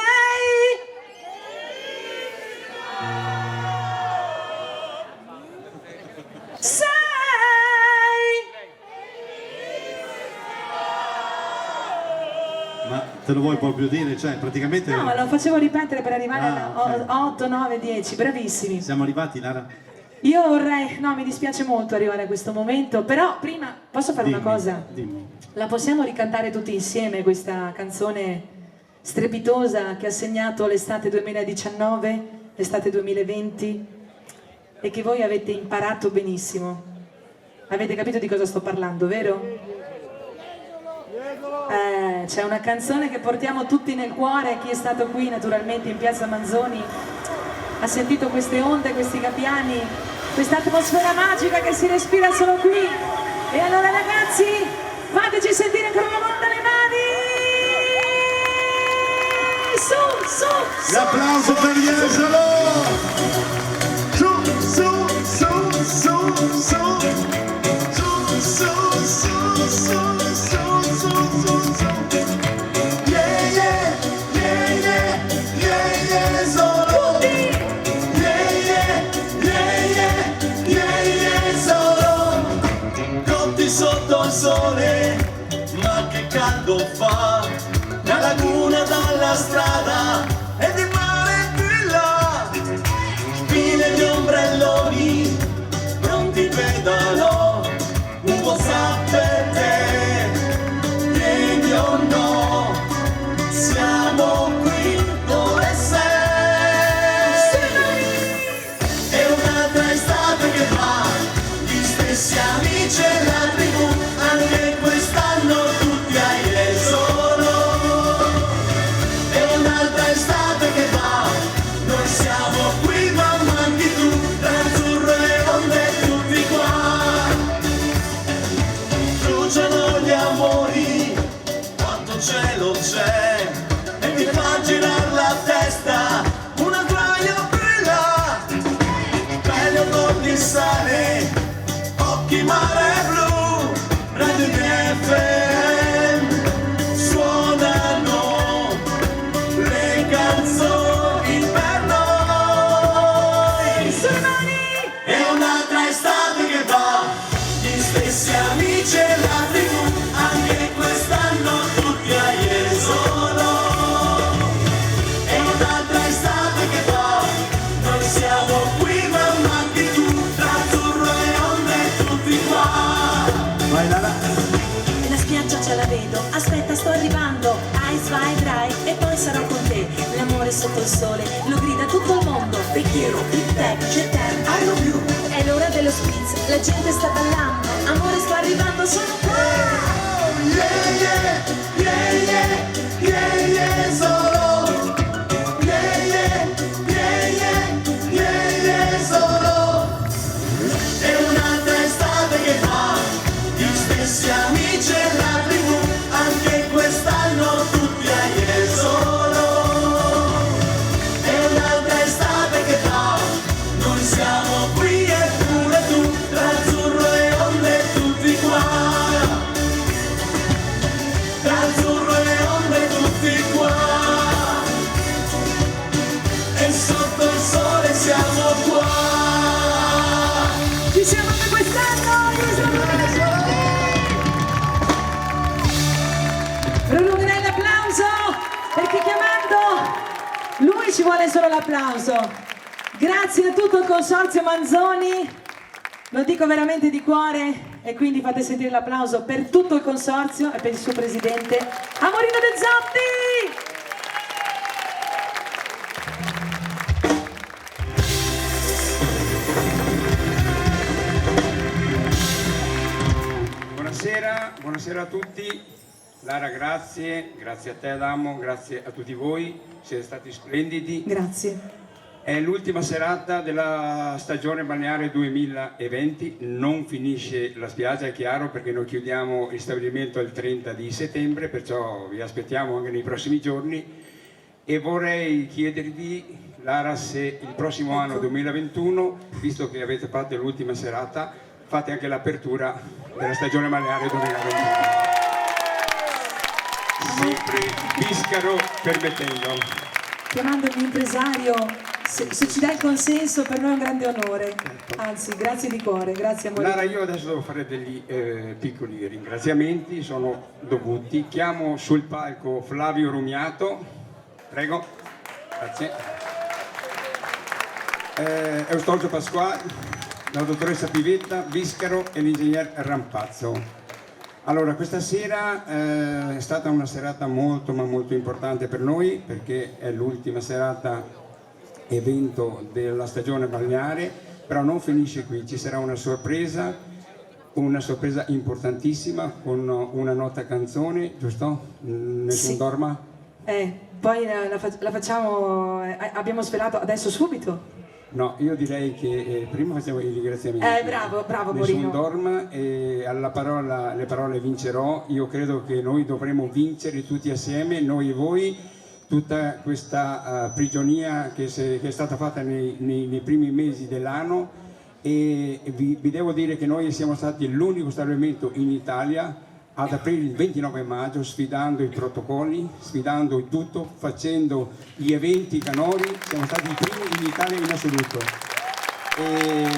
Ma te lo vuoi proprio dire? Cioè, praticamente No, ma lo facevo ripetere per arrivare ok. a 8, 9, 10. Bravissimi. siamo arrivati, Lara? Io vorrei, no, mi dispiace molto arrivare a questo momento, però prima posso fare una cosa? Dimmi. La possiamo ricantare tutti insieme questa canzone strepitosa che ha segnato l'estate 2019, l'estate 2020 e che voi avete imparato benissimo. Avete capito di cosa sto parlando, vero? C'è una canzone che portiamo tutti nel cuore, chi è stato qui naturalmente in Piazza Manzoni ha sentito queste onde, questi gabbiani, questa atmosfera magica che si respira solo qui. E allora ragazzi, fateci sentire ancora una volta le mani! Su, su, su! L'applauso per Jesolo! Su, su, su, su, su! Su, su, su, su, su, su, su, su! Yeah, yeah, yeah, yeah, yeah, yeah, solo! Yeah, yeah, yeah, yeah, yeah, yeah, solo! Cotti sotto il sole, ma che caldo fa! La laguna dalla strada ed il mare più in là, fine di ombrelloni, pronti pedalò, un po' sa per te, vieni o no, siamo qui dove sei. È un'altra estate che va, gli stessi amici e la tribù, anche quest'anno tutti a Jesolo. È un'altra estate che va, noi siamo qui ma manchi tu, tra azzurro e onde tutti qua. Bruciano gli amori, quanto cielo c'è, e ti fa girare la testa, una traia bella, bello con il sale, occhi mare blu, radio di FM, suonano le canzoni per noi. Sulle mani! È un'altra estate che va, gli stessi amici e la tribù, anche quest'anno tutti a Jesolo. È un'altra estate che va, noi siamo qui ma manchi tu, tra azzurro e onde tutti qua. Vai Lara. La spiaggia già la vedo, aspetta sto arrivando, Eis, vai, dry, e poi sarò con te. L'amore sotto il sole, lo grida tutto il mondo. Vecchiero, il tech, c'è te, I love you. È l'ora dello spritz, la gente sta ballando, amore sto arrivando, sono qua. Yeah, yeah, yeah, yeah, yeah, yeah, solo. Yeah, yeah, yeah, yeah, yeah, yeah, solo. È un'altra estate che va, gli stessi amici e la tribù, anche quest'anno tutti a Jesolo. È un'altra estate che va, noi siamo qui e pure tu, tra azzurro e onde tutti qua. Tra azzurro e onde tutti qua. E sotto il sole siamo qua. Ci siamo anche quest'anno! Prolungherei l'applauso perché chiamando lui ci vuole solo l'applauso. Grazie a tutto il Consorzio Manzoni Lo dico veramente di cuore e quindi fate sentire l'applauso per tutto il consorzio e per il suo presidente, Amorino De Zotti! Buonasera a tutti. Lara, grazie a te Adamo, grazie a tutti voi, siete stati splendidi. Grazie. È l'ultima serata della stagione balneare 2020, non finisce la spiaggia, è chiaro, perché noi chiudiamo il stabilimento il 30 di settembre, perciò vi aspettiamo anche nei prossimi giorni e vorrei chiedervi, Lara, se il prossimo anno 2021, visto che avete fatto l'ultima serata, fate anche l'apertura della stagione balneare 2021. Sempre Biscaro permettendo. Chiamando il mio impresario, se ci dà il consenso per noi è un grande onore. Anzi, grazie di cuore, grazie amore. Lara, io adesso devo fare degli piccoli ringraziamenti, sono dovuti. Chiamo sul palco Flavio Rumiato, prego, grazie. Eustolgio Pasquale, la dottoressa Pivetta, Biscaro e l'ingegner Rampazzo. Allora, questa sera è stata una serata molto ma molto importante per noi, perché è l'ultima serata evento della stagione balneare, però non finisce qui, ci sarà una sorpresa importantissima con una nota canzone, giusto? Nessun Sì. dorma? Poi la facciamo, abbiamo svelato adesso subito. No, io direi che prima facciamo i ringraziamenti. Bravo Nessun Morino. dorma e le parole vincerò. Io credo che noi dovremo vincere tutti assieme, noi e voi, tutta questa prigionia che è stata fatta nei primi mesi dell'anno e vi devo dire che noi siamo stati l'unico stabilimento in Italia ad aprire il 29 maggio sfidando i protocolli, sfidando il tutto, facendo gli eventi canori, siamo stati i primi in Italia in assoluto. E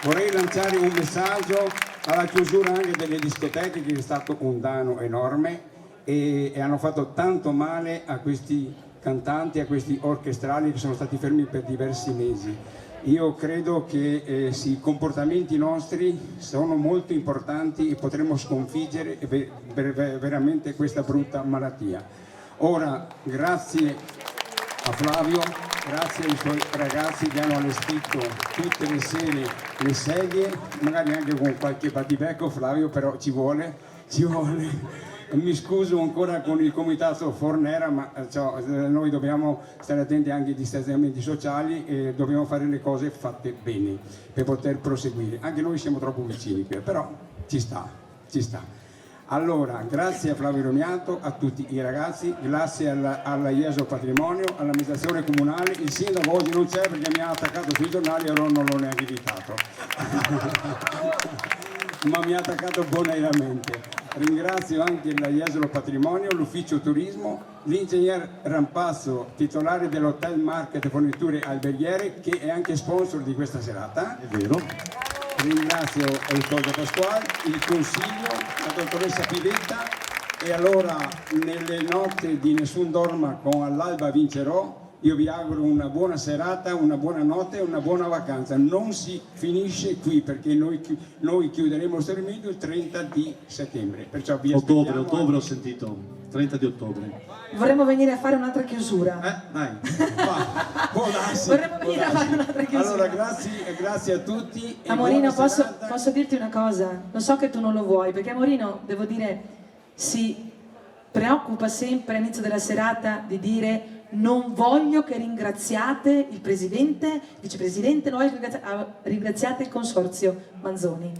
vorrei lanciare un messaggio alla chiusura anche delle discoteche, che è stato un danno enorme e hanno fatto tanto male a questi cantanti, a questi orchestrali che sono stati fermi per diversi mesi. Io credo che i comportamenti nostri sono molto importanti e potremo sconfiggere veramente questa brutta malattia. Ora, grazie a Flavio, grazie ai suoi ragazzi che hanno allestito tutte le sere le sedie, magari anche con qualche battibecco, Flavio, però ci vuole. Mi scuso ancora con il comitato Fornera, ma noi dobbiamo stare attenti anche ai distanziamenti sociali e dobbiamo fare le cose fatte bene per poter proseguire. Anche noi siamo troppo vicini, però ci sta. Allora, grazie a Flavio Rumiato, a tutti i ragazzi, grazie alla IESO Patrimonio, all'amministrazione comunale. Il sindaco oggi non c'è perché mi ha attaccato sui giornali e non l'ho neanche invitato. Ma mi ha attaccato bonairamente. Ringrazio anche la IESO Patrimonio, l'ufficio turismo, l'ingegner Rampazzo, titolare dell'Hotel Market Forniture Alberghiere, che è anche sponsor di questa serata. È vero. Ringrazio Eustolgio Pasquale, il consiglio, la dottoressa Pivetta e allora nelle notti di Nessun Dorma con All'alba vincerò. Io vi auguro una buona serata, una buona notte e una buona vacanza. Non si finisce qui perché noi chiuderemo lo stabilimento il 30 di settembre. Perciò vi Ottobre aspettiamo. ho sentito, 30 di ottobre. Vorremmo venire a fare un'altra chiusura. Dai. Può darsi, Vorremmo può venire a darsi. fare un'altra chiusura. Allora grazie a tutti. e Amorino, buona serata. posso dirti una cosa? Lo so che tu non lo vuoi, perché Amorino, devo dire, si preoccupa sempre all'inizio della serata di dire non voglio che ringraziate il presidente, il vicepresidente, non voglio che ringraziate il consorzio Manzoni.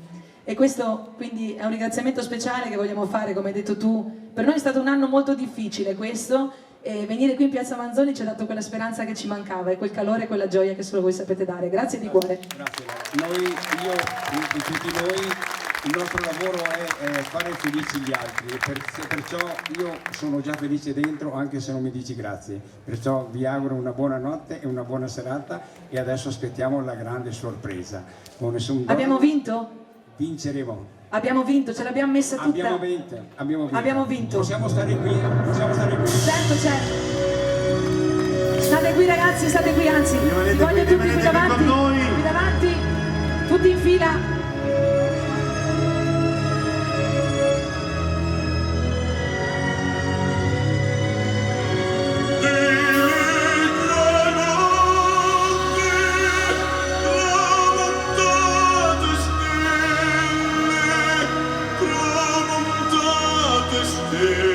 E questo quindi è un ringraziamento speciale che vogliamo fare, come hai detto tu. Per noi è stato un anno molto difficile questo, e venire qui in Piazza Manzoni ci ha dato quella speranza che ci mancava e quel calore e quella gioia che solo voi sapete dare. Grazie di cuore. Grazie. Io e tutti noi, il nostro lavoro è fare felici gli altri, perciò io sono già felice dentro anche se non mi dici grazie. Perciò vi auguro una buona notte e una buona serata e adesso aspettiamo la grande sorpresa. Con Nessun Dorma Abbiamo vinto? vinceremo. Abbiamo vinto, ce l'abbiamo messa tutta. Abbiamo vinto. Possiamo stare qui. Certo. State qui ragazzi, state qui, anzi, vi voglio tutti qui davanti. Qui davanti. Tutti in fila. Stelle